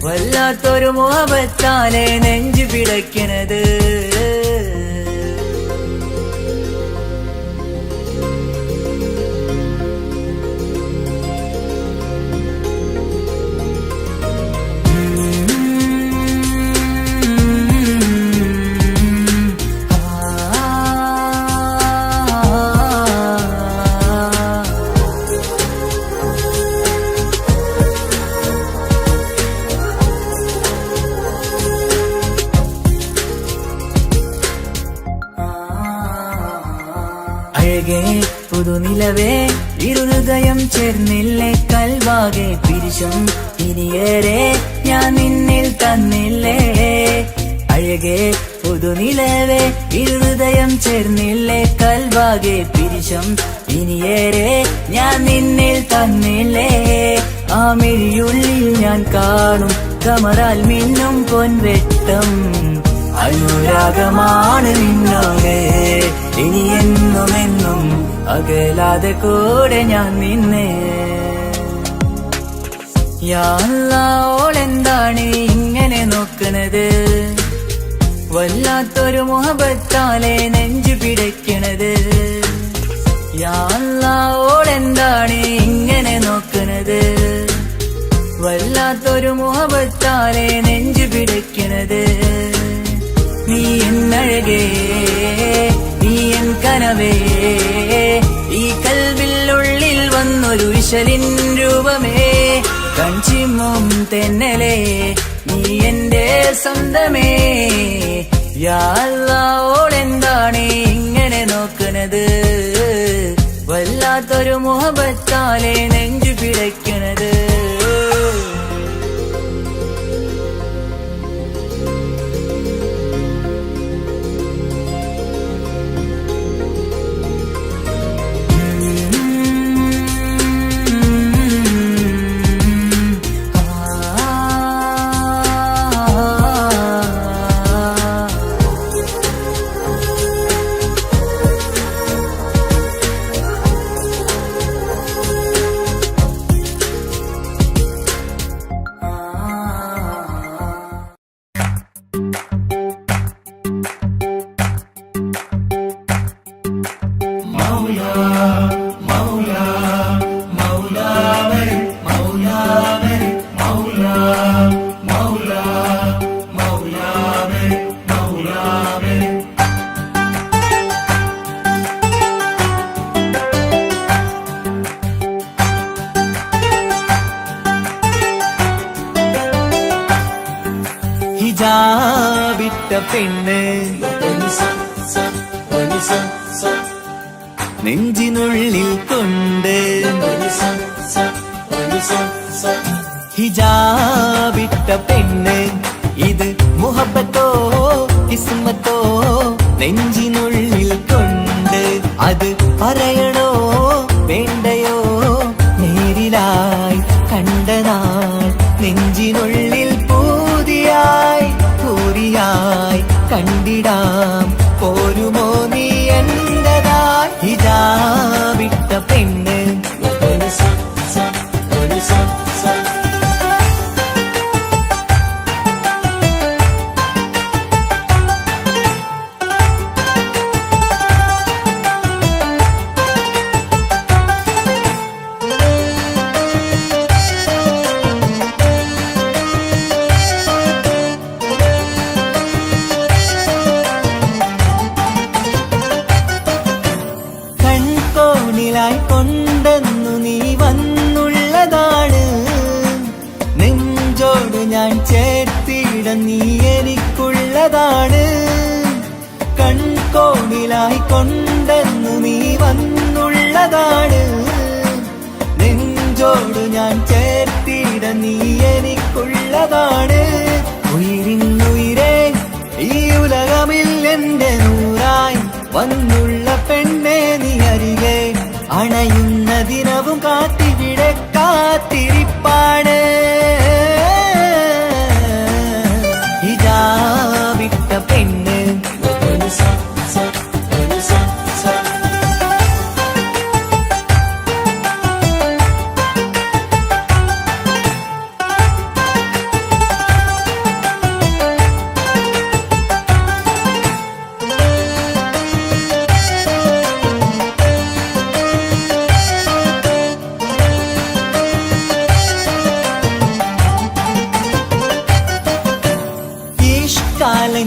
വല്ലാത്തൊരു മുഹബത്താലെ നെഞ്ചു പിടയ്ക്കണത് അഴകേ പുതുനിലവേ ഇരുഹൃദയം ചേർന്നില്ലേ കൽവാകെ പിരിശം ഇനിയേറെ ഞാൻ നിന്നിൽ തന്നില്ലേ അഴകേ പുതുനിലവേ ഇരുഹൃദയം ചേർന്നില്ലേ കൽവാകെ പിരിശം ഇനിയേറെ ഞാൻ നിന്നിൽ തന്നില്ലേ ആ മിഴിയുള്ളിൽ ഞാൻ കാണും കമറാൽ മിന്നും പൊൻവെട്ടം അനുരാഗമാണ് നിന്നോട് ഇനി എന്നുമെന്നും അകലാതെ കൂടെ ഞാൻ നിന്നെ യാ അല്ലാഹ് ഇങ്ങനെ നോക്കണത് വല്ലാത്തൊരു മുഹബത്താലെ നെഞ്ചു പിടയ്ക്കണത് യാ അല്ലാഹ് ഇങ്ങനെ നോക്കണത് വല്ലാത്തൊരു മുഹബത്താലെ നെഞ്ചു പിടയ്ക്കണത് നീ എന്നഴകേ നീ എൻ കനവേ ഈ കൽവില്ലുള്ളിൽ വന്നൊരു ഇശലിൻ രൂപമേ കൺചിമ്മും തെന്നലേ നീ എന്റെ സ്വന്തമേ യാ അല്ലാഹ് ഇങ്ങനെ നോക്കണത് വല്ലാത്തൊരു മുഹബത്താലെ നെഞ്ചു പിടയ്ക്കണത് പെണ്ണ് നെഞ്ചിനുള്ളിൽ കൊണ്ട് ഹിജാബിട്ട പെണ്ണ് ഇത് മുഹബത്തോ കിസ്മത്തോ നെഞ്ചിനുള്ളിൽ കൊണ്ട് അത് പറയണോ വേണ്ടയോ നേരിലായി കണ്ട നാൾ നെഞ്ചിനുള്ളിൽ പൂതിയായി പൂരിയായി കണ്ടിടാം പോരുമോ നീ എന്റതായി ഹിജാബിട്ട പെണ്ണ് കൊണ്ടെന്നു നീ വന്നുള്ളതാണ് നെഞ്ചോട് ഞാൻ ചേർത്തിട നീ എനിക്കുള്ളതാണ് കൺകോണിലായി കൊണ്ടെന്നു നീ വന്നുള്ളതാണ് നെഞ്ചോട് ഞാൻ ചേർത്തിട നീ എനിക്കുള്ളതാണ് ഉയിരിന്നുയിരേ ഈ ഉലകമിൽ എന്റെ നൂറായി വന്നുള്ള പെണ്ണെ നീ അരികെ അണയുന്ന ദിനവും കാത്തിവിടെ കാത്തിരിപ്പാണ് ഹിജാബിട്ട പെണ്ണ്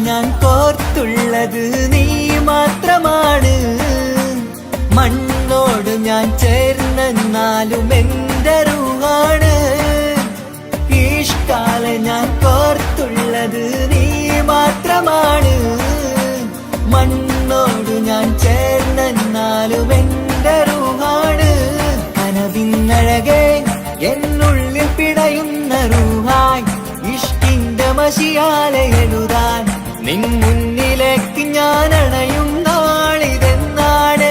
ഞാൻ കോർത്തുള്ളത് നീ മാത്രമാണ് മണ്ണോട് ഞാൻ ചേർന്നെന്നാലും എന്റെ റൂഹാണ് ഈഷ്കാല ഞാൻ കോർത്തുള്ളത് നീ മാത്രമാണ് മണ്ണോട് ഞാൻ ചേർന്നെന്നാലും എന്റെ റൂഹാണ് കനവിന്നഴകെ എന്നുള്ളിൽ പിടയുന്ന റൂഹായി ഇഷ്കിന്റെ മഷിയാലെ എഴുതാൻ നിൻ മുന്നിലേക്ക് ഞാൻ അണയും നാളിതെന്നാണ്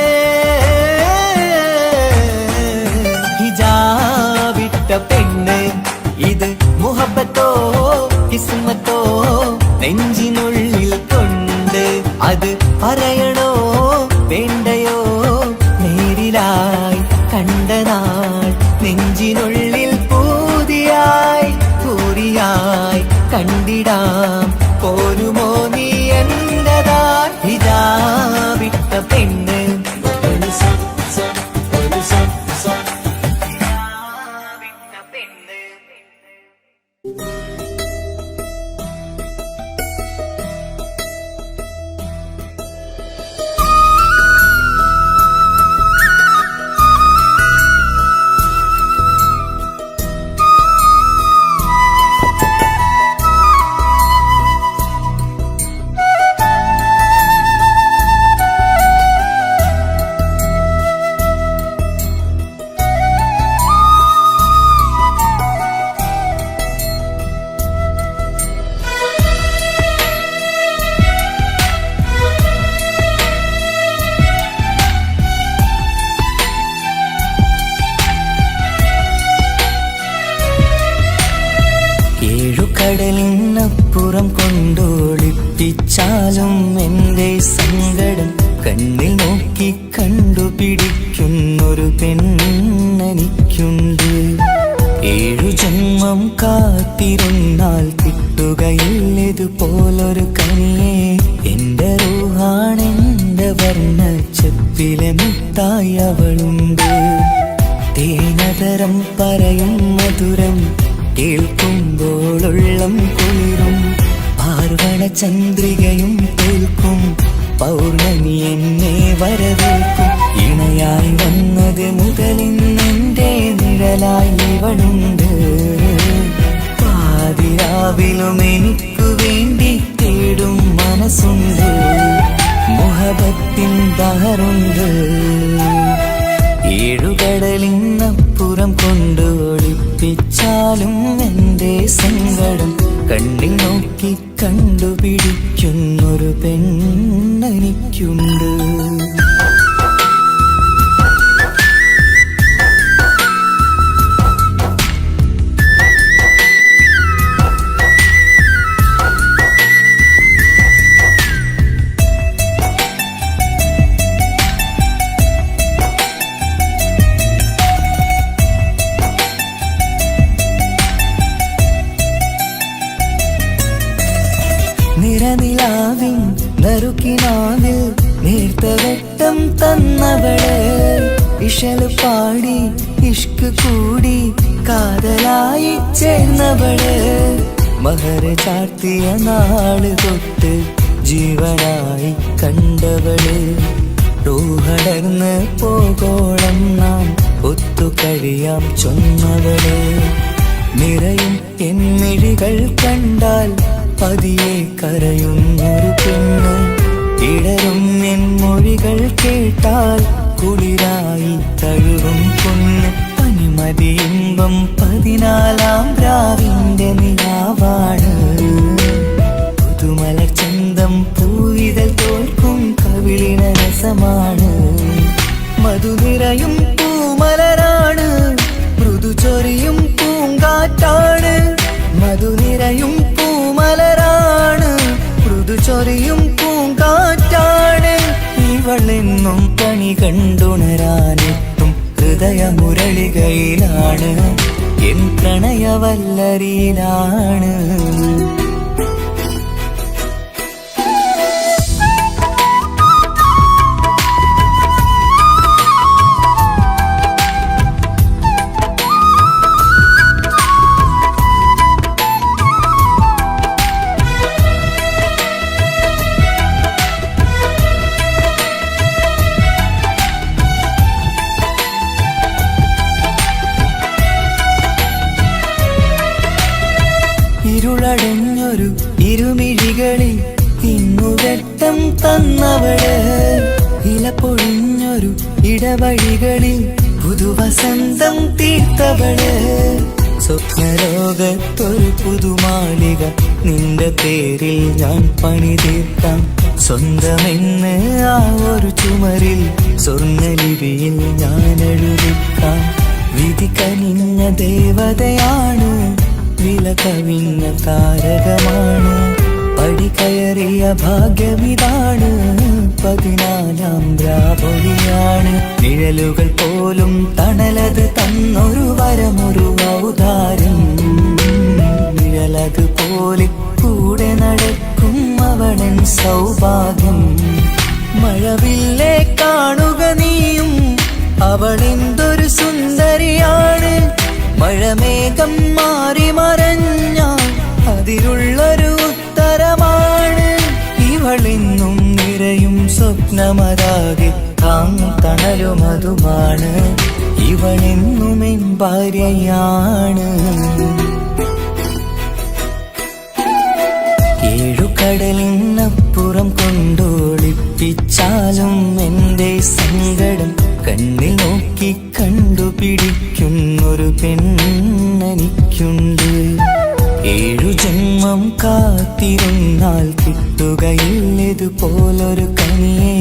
ഹിജാബിട്ട പെണ്ണ് ഇത് മുഹബത്തോ കിസ്മത്തോ നെഞ്ചിനുള്ളിൽ കൊണ്ട് അത് പറയണോ വേണ്ടയോ നേരിലായി കണ്ട നാൾ നെഞ്ചിനുള്ളിൽ പൂതിയായി പൂരിയായി കണ്ടിടാം പോരുമോ നീ എന്റതാ ഹിജാബിട്ട പെണ്ണ് കടലിനപ്പുറം കൊണ്ടോളിപ്പിച്ചാലും എന്റെ സങ്കടം കണ്ണിൽ നോക്കി കണ്ടുപിടിക്കുന്നൊരു പെണ്ണെനിക്കുണ്ട് 7 ജന്മം കാത്തിരുന്നാൽ കിട്ടുകയില്ലതുപോലൊരു കനിയെ എന്റെ റൂഹാണെന്റെ വർണ്ണച്ചപ്പിലെ മുത്തായി അവളുണ്ട് തേനതരം പറയും മധുരം കേൾക്കുമ്പോളുള്ളം കുളിരും പാർവണ ചന്ദ്രികയും കേൾക്കും പൗർണമി എന്നെ വരവേൽക്കും ഇണയായി വന്നത് മുതലിന്നെന്റെ നിഴലായി ഇവളുണ്ട് പാതിരാവിലും എനിക്കു വേണ്ടി തേടും മനസ്സുണ്ട്, മുഹബത്തിൻ ബഹറുണ്ട്. ഏഴുകടലിനപ്പുറം കൊണ്ട് ഒളിപ്പിച്ചാലും എൻ്റെ സങ്കടം കണ്ണിൽ നോക്കി കണ്ടുപിടിക്കുന്നൊരു പെണ്ണെനിക്കുണ്ട്. നിറനിലാവിൻ നറുക്കിനാവിൽ നേർത്ത വെട്ടം തന്നവള്, ഇഷല് പാടി ഇഷ്ക് കൂടി കാതലായി ചേർന്നവള്, മഹർ ചാർത്തിയ നാള് തൊട്ട് ജീവനായി കണ്ടവള്, റൂഹടർന്ന് പോകോളം നാം ഒത്തു കഴിയാം ചൊന്നവള്. നിറയും എന്നിഴികൾ കണ്ടാൽ പതിയെ കരയുന്നൊരു പെണ്ണ്, ഇടറും എൻ മൊഴികൾ കേട്ടാൽ കുളിരായി തഴുകും പൊന്ന്. പനിമതിയിമ്പം 14-ാം രാവിന്റെ നിലാവാണ്, പുതുമലർ ചന്തം പൂവിതൽ തോൽക്കും കവിളിന രസമാണ്. മധുനിറയും പൂമലരാണ്, മൃദു ചൊരിയും പൂങ്കാറ്റാണ്. മധുനിറയും പൂമലരാണ്, മൃദു ചൊരിയും പൂങ്കാറ്റാണ്. ഇവളെന്നും കണി കണ്ടുണരാനെത്തും ഹൃദയമുരളികയിലാണ്, എൻ പ്രണയവല്ലരിയിലാണ്. ഇരുളടഞ്ഞൊരു ഇരുമിഴികളിൽ ഇന്നുവെട്ടം തന്നവള്, ഇല പൊഴിഞ്ഞൊരു ഇടവഴികളിൽ പുതുവസന്തം തീർത്തവള്. സ്വപ്നലോകത്തൊരു പുതുമാളിക നിന്റെ പേരിൽ ഞാൻ പണി തീർക്കാം, സ്വന്തമെന്ന് ആ ഒരു ചുമരിൽ സ്വർണ്ണലിപിയിൽ ഞാൻ എഴുതിക്കാം. വിധി കനിഞ്ഞ ദേവതയാണ്, വില കവിഞ്ഞ താരകമാണ്, പടി കയറിയ ഭാഗ്യമിതാണ്, 14-ാം രാപൊലിയാണ്. നിഴലുകൾ പോലും തണലത് തന്നൊരു വരമൊരു ഔദാര്യം, നിഴലത് പോലെ കൂടെ നടക്കും അവളൻ സൗഭാഗ്യം. മഴവില്ലേ കാണുക നീയും, അവളെന്തൊരു സുന്ദരിയാണ്. മഴമേഘം മാറി മറഞ്ഞാൽ അതിലുള്ളൊരു ഉത്തരമാണ്. ഇവളെന്നും നിറയും സ്വപ്നമതാകെ താങ്ങും തണലുമതുമാണ്. ഇവളെന്നും എൻ ഭാര്യയാണ്. ഏഴുകടലിനപ്പുറം കൊണ്ടോളിപ്പിച്ചാലും എൻ്റെ സങ്കടം കണ്ണിൽ നോക്കി കണ്ടുപിടിക്കുന്നൊരു പെണ്ണെനിക്കുണ്ട്. 7 ജന്മം കാത്തിരുന്നാൽ കിട്ടുകയില്ലതുപോലൊരു കനിയെ,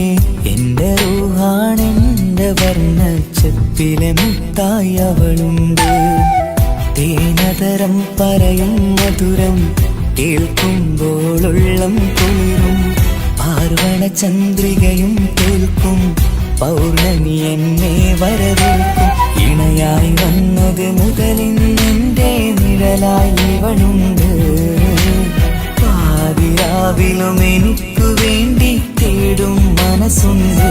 എൻ്റെ റൂഹാണെൻ്റെ വർണ്ണച്ചപ്പിലെ മുത്തായി അവളുണ്ട്. തേനതരം പറയും മധുരം കേൾക്കുമ്പോളുള്ളം കുളിരും, പാർവണ ചന്ദ്രികയും കേൾക്കും പൗർണമി എന്നെ വരവേൽക്കും. ഇണയായി വന്നത് മുതലിന്നെൻ്റെ നിഴലായി ഇവളുണ്ട്. പാതിരാവിലും എനിക്കു വേണ്ടി തേടും മനസ്സുണ്ട്,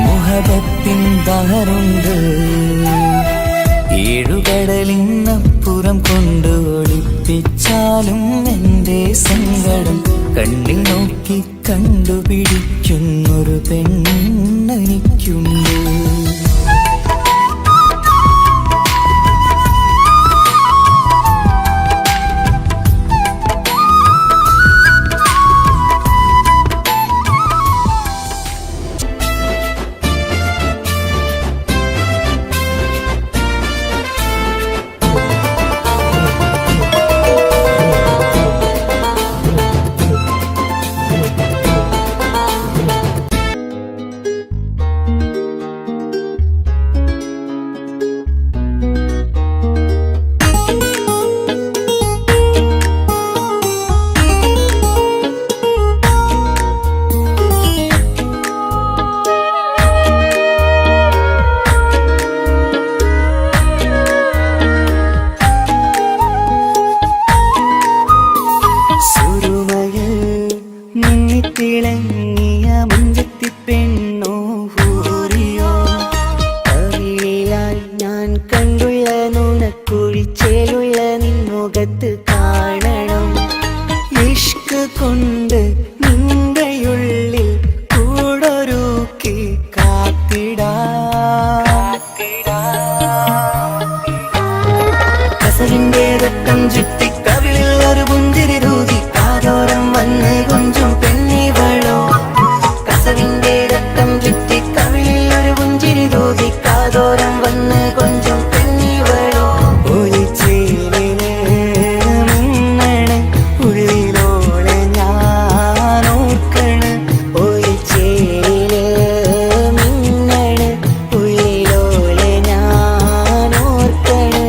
മുഹബത്തിൻ ബഹറുണ്ട്. ഏഴുകടലിനപ്പുറം കൊണ്ട് ഒളിപ്പിച്ചാലും എൻ്റെ സങ്കടം കണ്ണിൽ നോക്കി കണ്ടുപിടിക്കുന്നൊരു പെണ്ണെനിക്കുണ്ട്. കണ്ണോരം വന്ന് കൊഞ്ചും പെണ്ണിവളോ ഒലിച്ചേലിന് മിന്നണ് ഉള്ളിലോളെ ഞാനോർക്കണ് ഒലിച്ചേലില് മിന്നണ് ഉള്ളിലോളെ ഞാനോർക്കണ്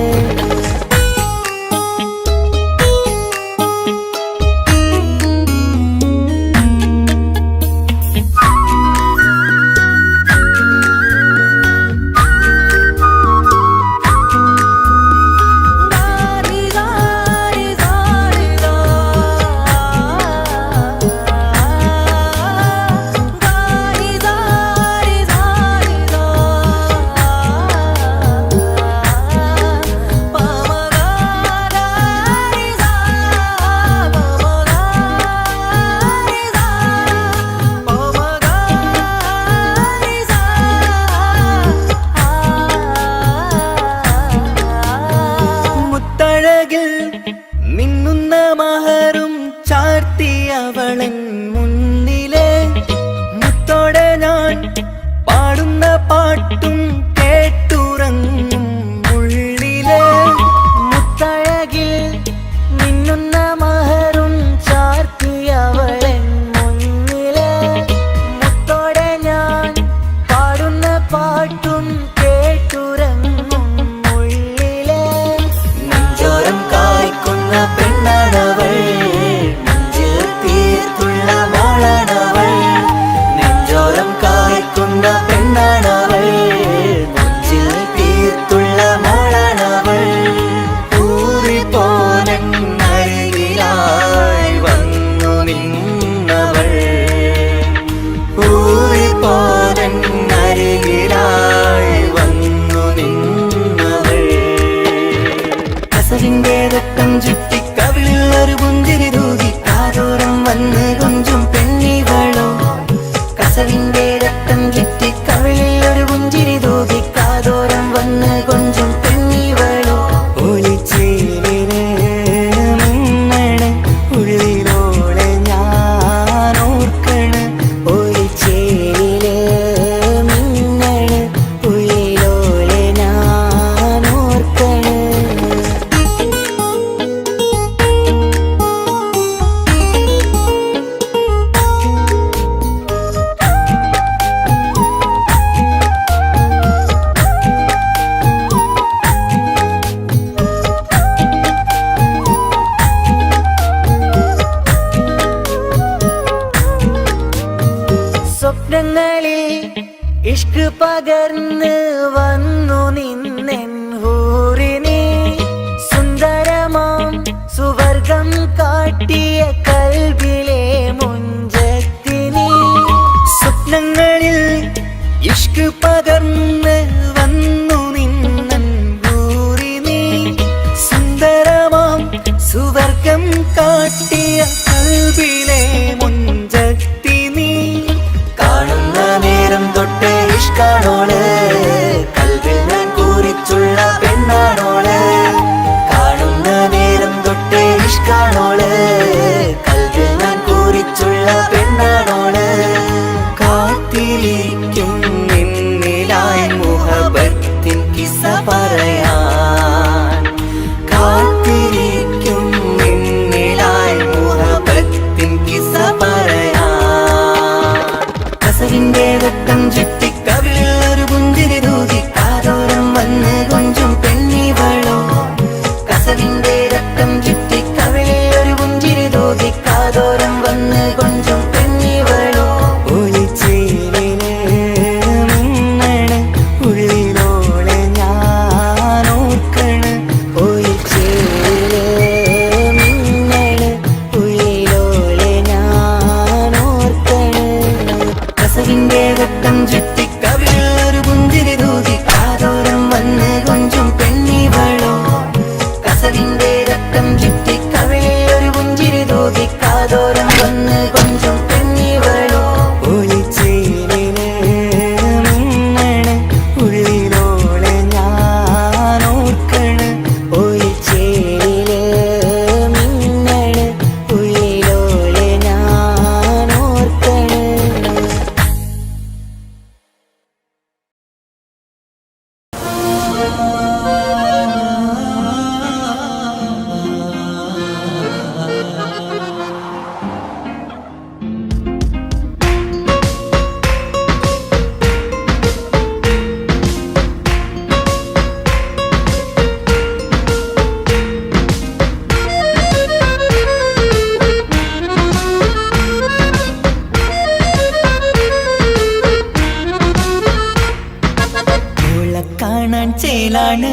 ചേലാണ്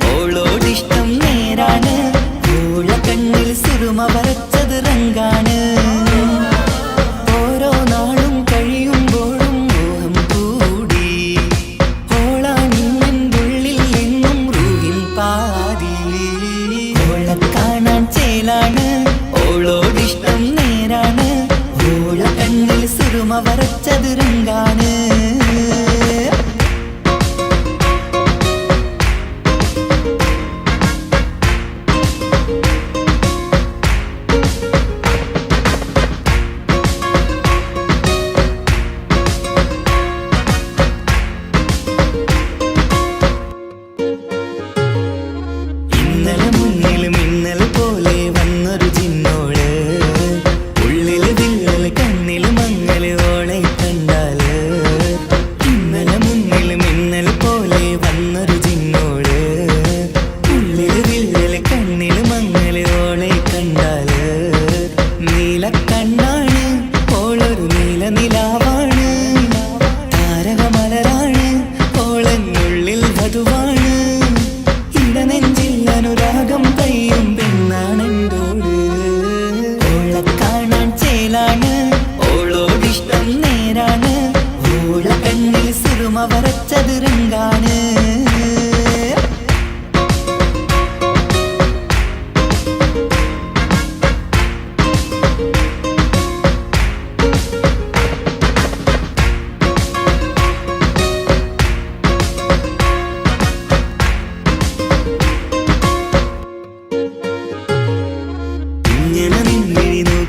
ഓളോടിഷ്ടം നേരാണ് ഓള കണ്ണിൽ സുറുമ വരച്ചത് റങ്കാണ് ഓരോ നാളും കഴിയുമ്പോഴും മോഹം കൂടി ഓളാണിന്നുള്ളിൽ എന്നും റൂഹിൻ പാതി ഓള കാണാൻ ചേലാണ് ഓളോടിഷ്ടം നേരാണ് ഓള കണ്ണിൽ സുറുമ വരച്ചത് റങ്കാണ്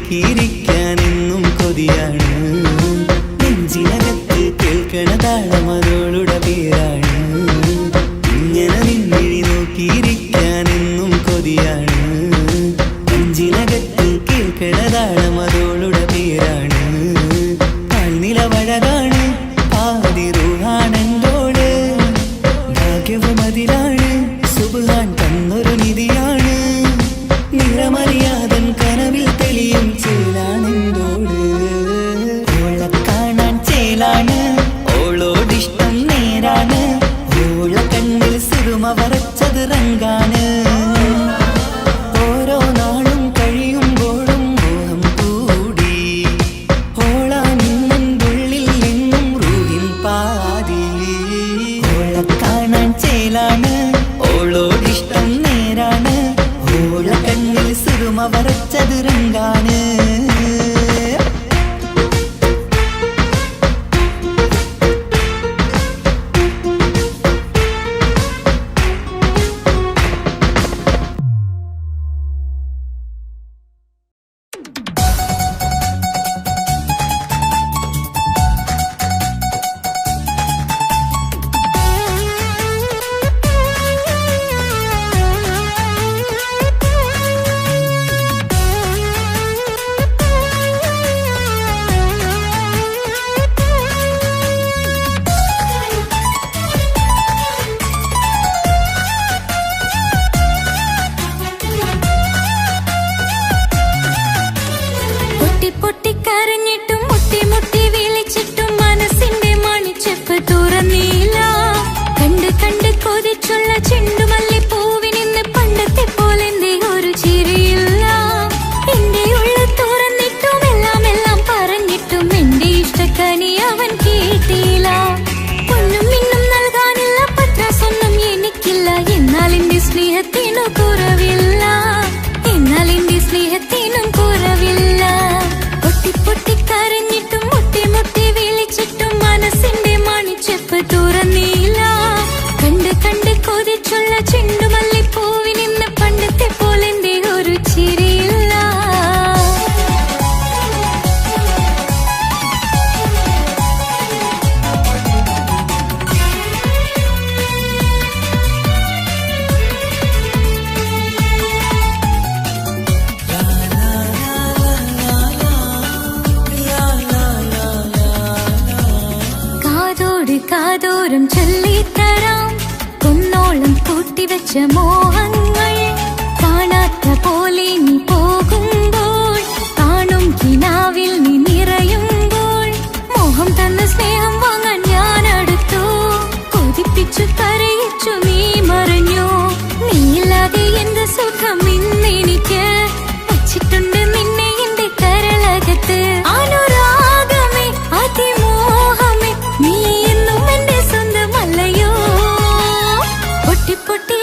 നോക്കിയിരിക്കാനെന്നും കൊതിയാണ് നെഞ്ചിനകത്ത് കേൾക്കണ താളമതോളുടെ പേരാണ് ഇങ്ങനെ നിന്നിഴി നോക്കിയിരിക്കാനെന്നും കൊതിയാണ് നെഞ്ചിനകത്ത് കേൾക്കണ താളമതോളുടെ പേരാണ് പാൽനിലവഴകാണ് പാതി റൂഹാണെന്തോട് ഭാഗ്യവും അതിലാണ് സുബ്ഹാൻ തന്നൊരു നിധിയാണ് നിറമറിയാതൻ കനവിൽ തെളിയും ചേലാണെന്തോട് ഓളെ കാണാൻ ചേലാണ് ഓളോടിഷ്ടം നേരാണ് ഓള കണ്ണിൽ സുറുമ വരച്ചത് റങ്കാണ് ഓരോ നാളും കഴിയുമ്പോഴും മോഹം കൂടി ഓളാണിന്നുള്ളിൽ എന്നും റൂഹിൻ പാതി ഓളെ കാണാൻ ചേലാണ് ഓളോടിഷ്ടം നേരാണ് ഓള കണ്ണിൽ സുറുമ വരച്ചത് റങ്കാണ് വെച്ച മോഹങ്ങൾ കാണാത്ത പോലെ നീ പോകുമ്പോൾ, കാണും കിനാവിൽ നീ നിറയുമ്പോൾ, മോഹം തന്ന സ്നേഹം വാങ്ങാൻ ഞാൻ അടുത്തു. കൊതിപ്പിച്ചു കരയിച്ചു നീ മറഞ്ഞു. നീയില്ലാതെ എന്ത് സുഖം ഇന്നെനിക്ക്, വച്ചിട്ടുണ്ട് നിന്നെ എന്റെ കരളകത്ത്. അനുരാഗമേ അതിമോഹമേ നീ എന്നും എന്റെ സ്വന്തമല്ലയോ. പൊട്ടി പൊട്ടി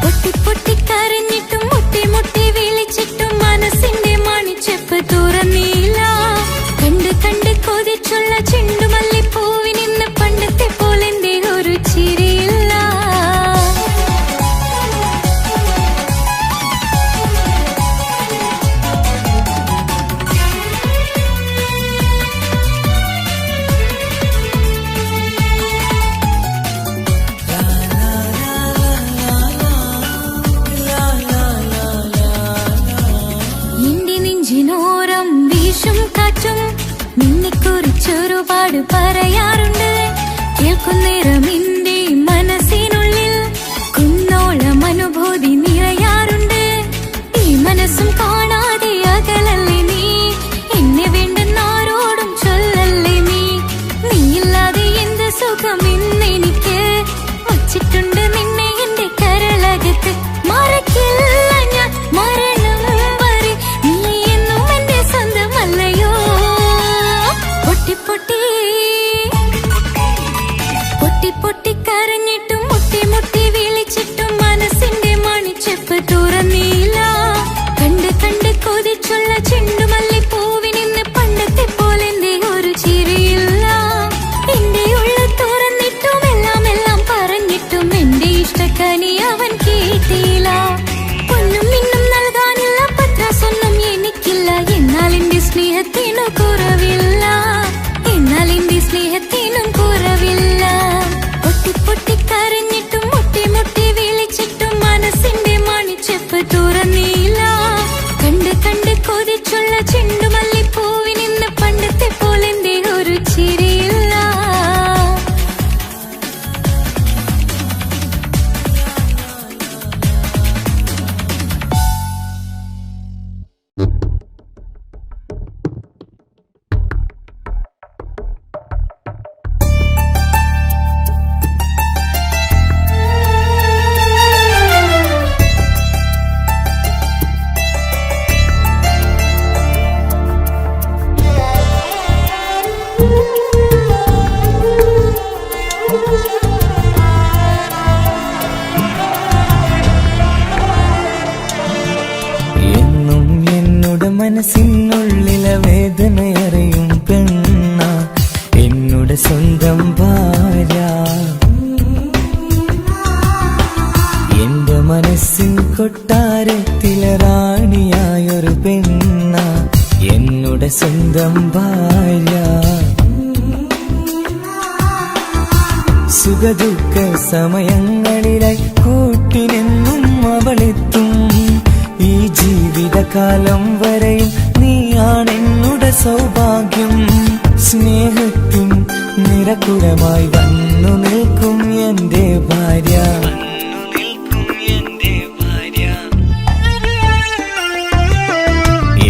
പൊട്ടി പൊട്ടി കരഞ്ഞിട്ടും മുട്ടി മുട്ടി വിളിച്ചിട്ടും മനസ്സിന്റെ മണിച്ചെപ്പ് തുറന്നില്ല. കണ്ട് കണ്ട് കൊതിച്ചുള്ള ചെണ്ടുമല്ലിപ്പൂവിനിന്ന് പണ്ടത്തെ പോലെന്റെ ഒരു ചിരിയില്ല. എന്റെ നെഞ്ചിനോരം വീശും കാറ്റും നിന്നെക്കുറിച്ചൊരുപാട് പറയാറുണ്ട്. കേൾക്കുന്നേരം എന്റെ മനസ്സിനുള്ളിൽ കുന്നോളം അനുഭൂതി നിറയാറുണ്ട്. ഈ മനസ്സും കാണാതെ അകലല്ലേ നീ, എന്നെ വേണ്ടെന്നാരോടും ചൊല്ലല്ലേ നീ. നീയില്ലാതെ എന്ത് സുഖം ഇന്നെനിക്ക്, വച്ചിട്ടുണ്ട് നിന്നെ എന്റെ കരളകത്ത്. മറക്കില്ല ഞാൻ മരണം വരെ നീ എന്നും എന്റെ സ്വന്തമല്ലയോ. പൊട്ടി പൊട്ടി പൊട്ടി പൊട്ടി കരഞ്ഞിട്ടും മുട്ടി മുട്ടി വിളിച്ചിട്ടും മനസ്സിന്റെ മണിച്ചെപ്പ് തുറന്നില്ല. കണ്ട് കണ്ട് കൊതിച്ചുള്ള ചെണ്ടുമല്ലിപ്പൂവിനിന്ന് പണ്ടത്തെ പോലെന്റെ ഒരു ചിരിയില്ല. എന്റെ ഉള്ള തുറന്നിട്ടും എല്ലാം എല്ലാം പറഞ്ഞിട്ടും എന്റെ ഇഷ്ടക്കനി അവൻ കേട്ടില്ല. പൊന്നും മിന്നും നൽകാനുള്ള പത്രാസൊന്നും എനിക്കില്ല. എന്നാൽ എന്റെ സ്നേഹത്തിനു കുറവില്ല, എന്നാൽ എന്റെ സ്നേഹത്തിനും കുറവില്ല. പൊട്ടി പൊട്ടി കരഞ്ഞിട്ടും മുട്ടി മുട്ടി വിളിച്ചിട്ടും മനസ്സിന്റെ മണിച്ചെപ്പ് തുറന്നില്ല. കണ്ട് കണ്ട് കൊതിച്ചുള്ള ചെണ്ടുമല്ലിപ്പൂവിനിന്ന് പണ്ടത്തെ പോലെന്റെ ഒരു ചിരിയില്ല. എന്നും എന്നോട് മനസ്സിനുള്ളിലെ വേദനയറിയും പെണ്ണ, എന്നോട് സ്വന്തം ഭാര്യ. എന്റെ മനസ്സിൻ കൊട്ടാരത്തിലെ റാണിയായൊരു പെണ്ണ, എന്നോട് സ്വന്തം ഭാര്യ. സുഖദുഃഖ സമയങ്ങളിലായി കൂട്ടിനെന്നും അവളെത്തും. ഈ ജീവിതകാലം വരെയും നീയാണെന്നുടെ സൗഭാഗ്യം. സ്നേഹത്തിൻ നിറകുടമായി വന്നു നിൽക്കും എന്റെ ഭാര്യ.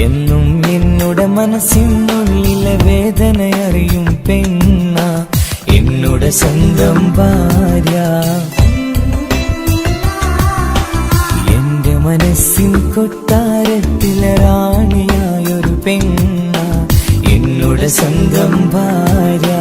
എന്നും എന്നോട് മനസ്സിനുള്ളിലെ വേദനയറിയും പെണ്ണ, എന്നോട് സ്വന്തം ഭാര്യ. എന്റെ മനസ്സിൻ കൊട്ടാരത്തിലെ റാണിയായൊരു പെണ്ണ, എന്നോട് സ്വന്തം ഭാര്യ.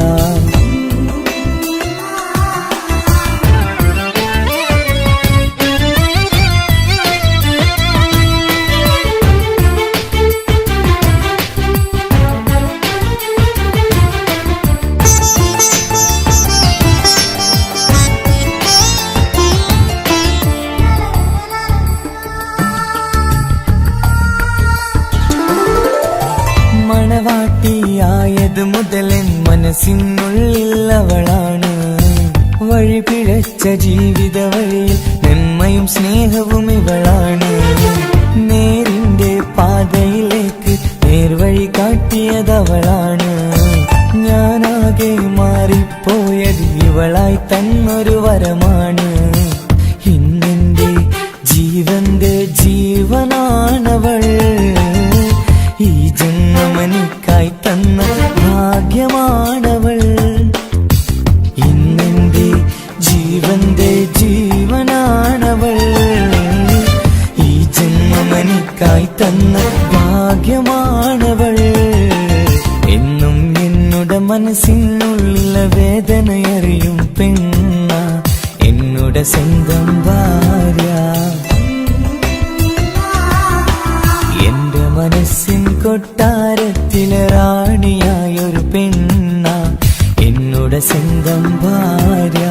മണവാട്ടിയായത് മുതലൻ മനസ്സിനുള്ളിൽ അവളാണ്. വഴി പിഴച്ച ജീവിത വഴിയിൽ നന്മയും സ്നേഹവും ഇവളാണ്. നേരിന്റെ പാതയിലേക്ക് നേർവഴി കാട്ടിയതവളാണ്. ഞാനാകെ മാറിപ്പോയത് ഇവളാണ്. അവളായി തന്നൊരു വരമാണ്. ഇന്നെന്റെ ജീവന്റെ ജീവനാണവൾ. ഈ ജന്മമെനിക്കായി തന്ന ഭാഗ്യമാണവൾ. ഇന്നെന്റെ ജീവന്റെ ജീവനാണവൾ. ഈ ജന്മമെനിക്കായി തന്ന ഭാഗ്യമാണവൾ. എന്നും എന്നുടെ മനസ്സിനുള്ളിലെ വേദനയറിയും പെണ്ണ എന്നുടെ സ്വന്തം ഭാര്യ. എന്റെ മനസ്സിൻ കൊട്ടാരത്തിലെ റാണിയായൊരു പെണ്ണ എന്നുടെ സ്വന്തം ഭാര്യ.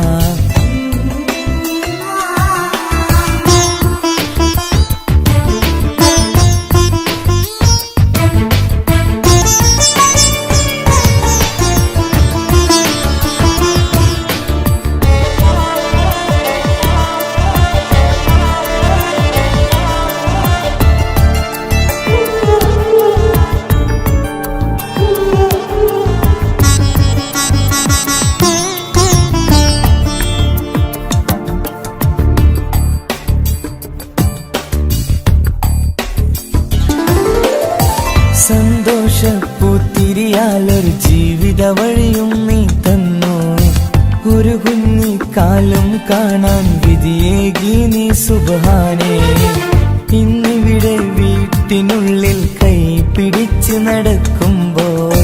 സന്തോഷപ്പൂത്തിരിയാലൊരു ജീവിത വഴിയും നീ തന്നു. ഒരു കുഞ്ഞിക്കാലും കാണാൻ വിധിയേകി നീ സുബ്ഹാനേ. ഇന്നിവിടെ വീട്ടിനുള്ളിൽ കൈ പിടിച്ച് നടക്കുമ്പോൾ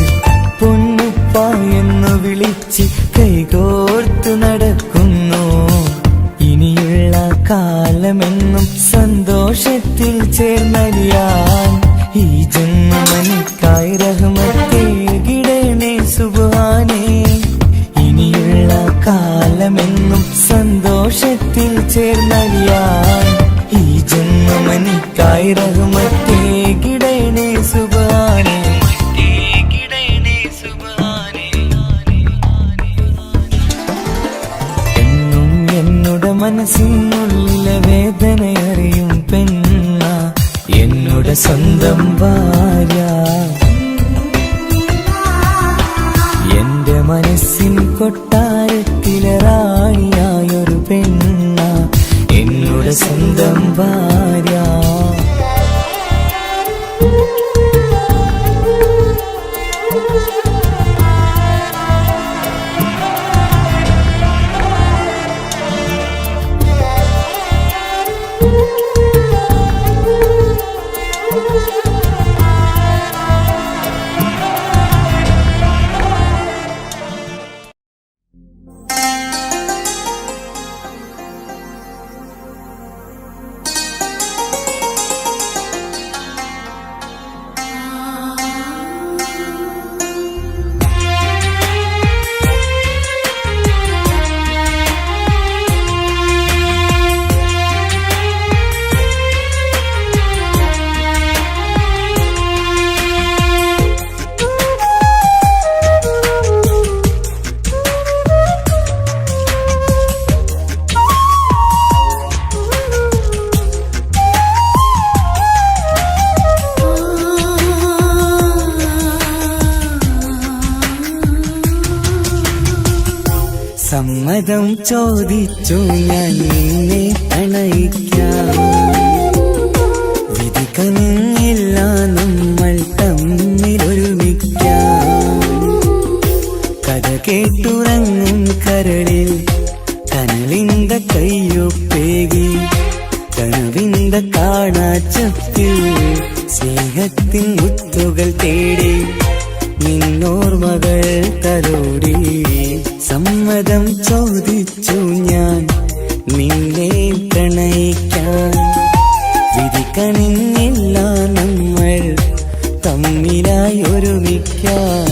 പൊന്നുപ്പ എന്ന് വിളിച്ച് കൈകോർത്ത് നടക്കുന്നു. ഇനിയുള്ള കാലമെന്നും സന്തോഷത്തിൽ ചേർന്നലിയാൻ ഈ ജന്മമെനിക്കായി റഹ്മത്തേകിടണേ സുബ്ഹാനേ. ഇനിയുള്ള കാലമെന്നും സന്തോഷത്തിൽ ചേർന്നലിയാൻ ഈ ജന്മമെനിക്കായി റഹ്മത്തേകിടണേ സുബ്ഹാനേ. എന്നും എന്നുടെ മനസ്സിനുള്ളിലെ വേദനയറിയും പെണ്ണ എന്നുടെ സ്വന്തം ഭാര്യ. എന്റെ മനസ്സിൻ കൊട്ടാരത്തിലെ റാണിയായൊരു പെണ്ണ എന്നുടെ സ്വന്തം ഭാര്യ. സമ്മതം ചോദിച്ചു ഞാൻ നിന്നെ പ്രണയിക്കാം. വിധി കനിഞ്ഞില്ല നമ്മൾ തമ്മിലൊരുമിക്കാം. കഥ കേട്ടുറങ്ങും കരളിൽ കനലിന്റെ കയ്യൊപ്പേകി. കനവിന്റെ കാണാച്ചത്തിൽ സ്നേഹത്തിൻ മുത്തുകൾ തേടി നിന്നോർമകൾ തലോടി. സമ്മതം ചോദിച്ചു ഞാൻ നിന്നെ പ്രണയിക്കാൻ. വിധി കനിഞ്ഞില്ല നമ്മൾ തമ്മിലായി ഒരുമിക്കാം.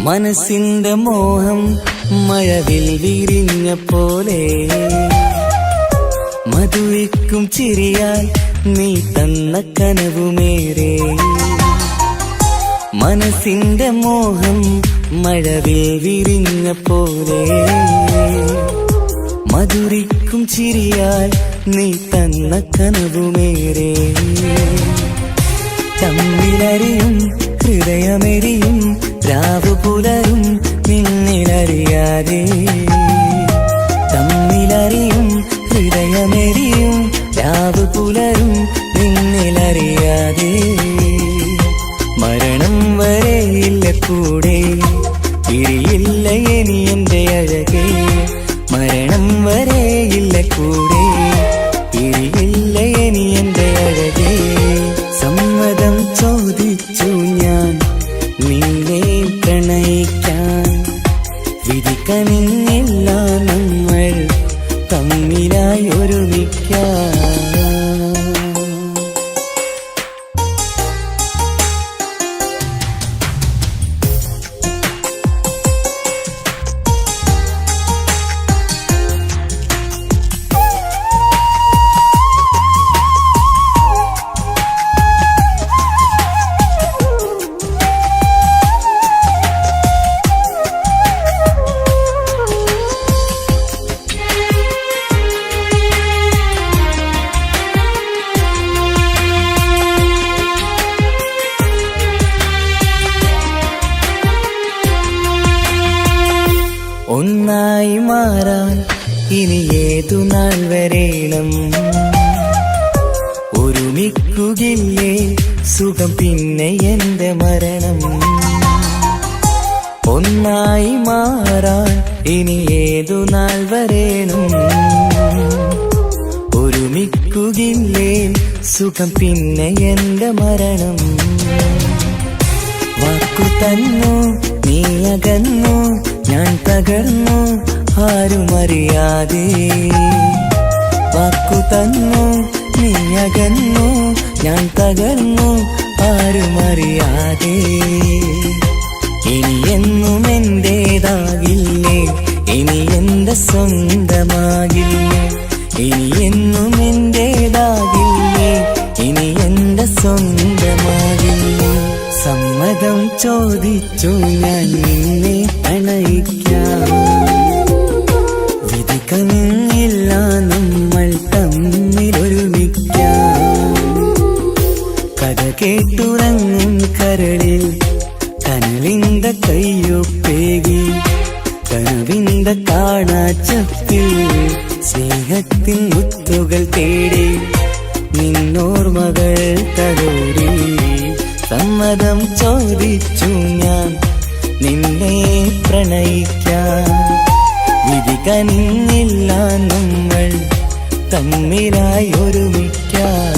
മനസ്സിന്റെ മോഹം മഴവിൽ വിരിഞ്ഞ പോലെ മധുവിക്കും ചിരിയാൽ നീ തന്ന കനവുമേറെ. മനസ്സിന്റെ മോഹം മഴവിൽ വിരിഞ്ഞ പോലെ മധുരിക്കും ചിരിയാൽ നീ തന്ന കനവുമേറെ. തമ്മിലറിയും ഹൃദയമെരിയും രാവു പുലരും നിന്നിലറിയാതെ. തമ്മിലറിയും ഹൃദയമെരിയും രാവു പുലരും നിന്നിലറിയാതെ. മരണം വരെയില്ല കൂടെ പിരിയില്ല ഇനി എന്റെ അഴകേ. മരണം വരെയില്ല കൂടെ പിരിയില്ല ഇനി എന്റെ അഴകേ. സമ്മതം ചോദിച്ചു ഞാൻ നിന്നെ പ്രണയിക്കാൻ. വിധിക്കനിന്നില്ല നമ്മൾ തമ്മിലായി ഒരുമിക്കാൻ. ഒന്നായി മാറാൻ ഇനി ഏതു നാൾ വരേണം. ഒരുമിക്കുകയില്ലേ സുഖം പിന്നെ എന്റെ മരണം. ഒന്നായി മാറാൻ ഇനി ഏതു നാൾ വരേണം. ഒരുമിക്കുകയില്ലേ സുഖം പിന്നെ എന്റെ മരണം. വാക്കു തന്നു നീ അകന്നു ഞാൻ തകർന്നു ആരുമറിയാതെ. വാക്കു തന്നു നീ അകന്നു ഞാൻ തകർന്നു ആരുമറിയാതെ. ഇനി എന്നും എന്റേതാകില്ലേ ഇനി എന്റെ സ്വന്തമാകില്ലേ. ഇനി എന്നും എന്റേതാകില്ലേ ഇനി എന്റെ സ്വന്തമാകില്ലേ. സമ്മതം ചോദിച്ചു ഞാൻ നിന്നെ പ്രണയിക്കാം. വിധിക്കനില്ല നമ്മൾ തമ്മിലൊരുമിക്കാം. കഥ കേട്ടുറങ്ങും കരളിൽ കനലിന്റെ കയ്യൊപ്പേകി. കനവിന്റെ കാണാച്ചത്തിൽ സ്നേഹത്തിൻ മുത്തുകൾ തേടി നിന്നോർമകൾ തലോടി. സമ്മതം ചോദിച്ചു ഞാൻ നിന്നെ പ്രണയിക്കാൻ. വിധിക്കനിന്നില്ല നമ്മൾ തമ്മിലായി ഒരുമിക്കാൻ.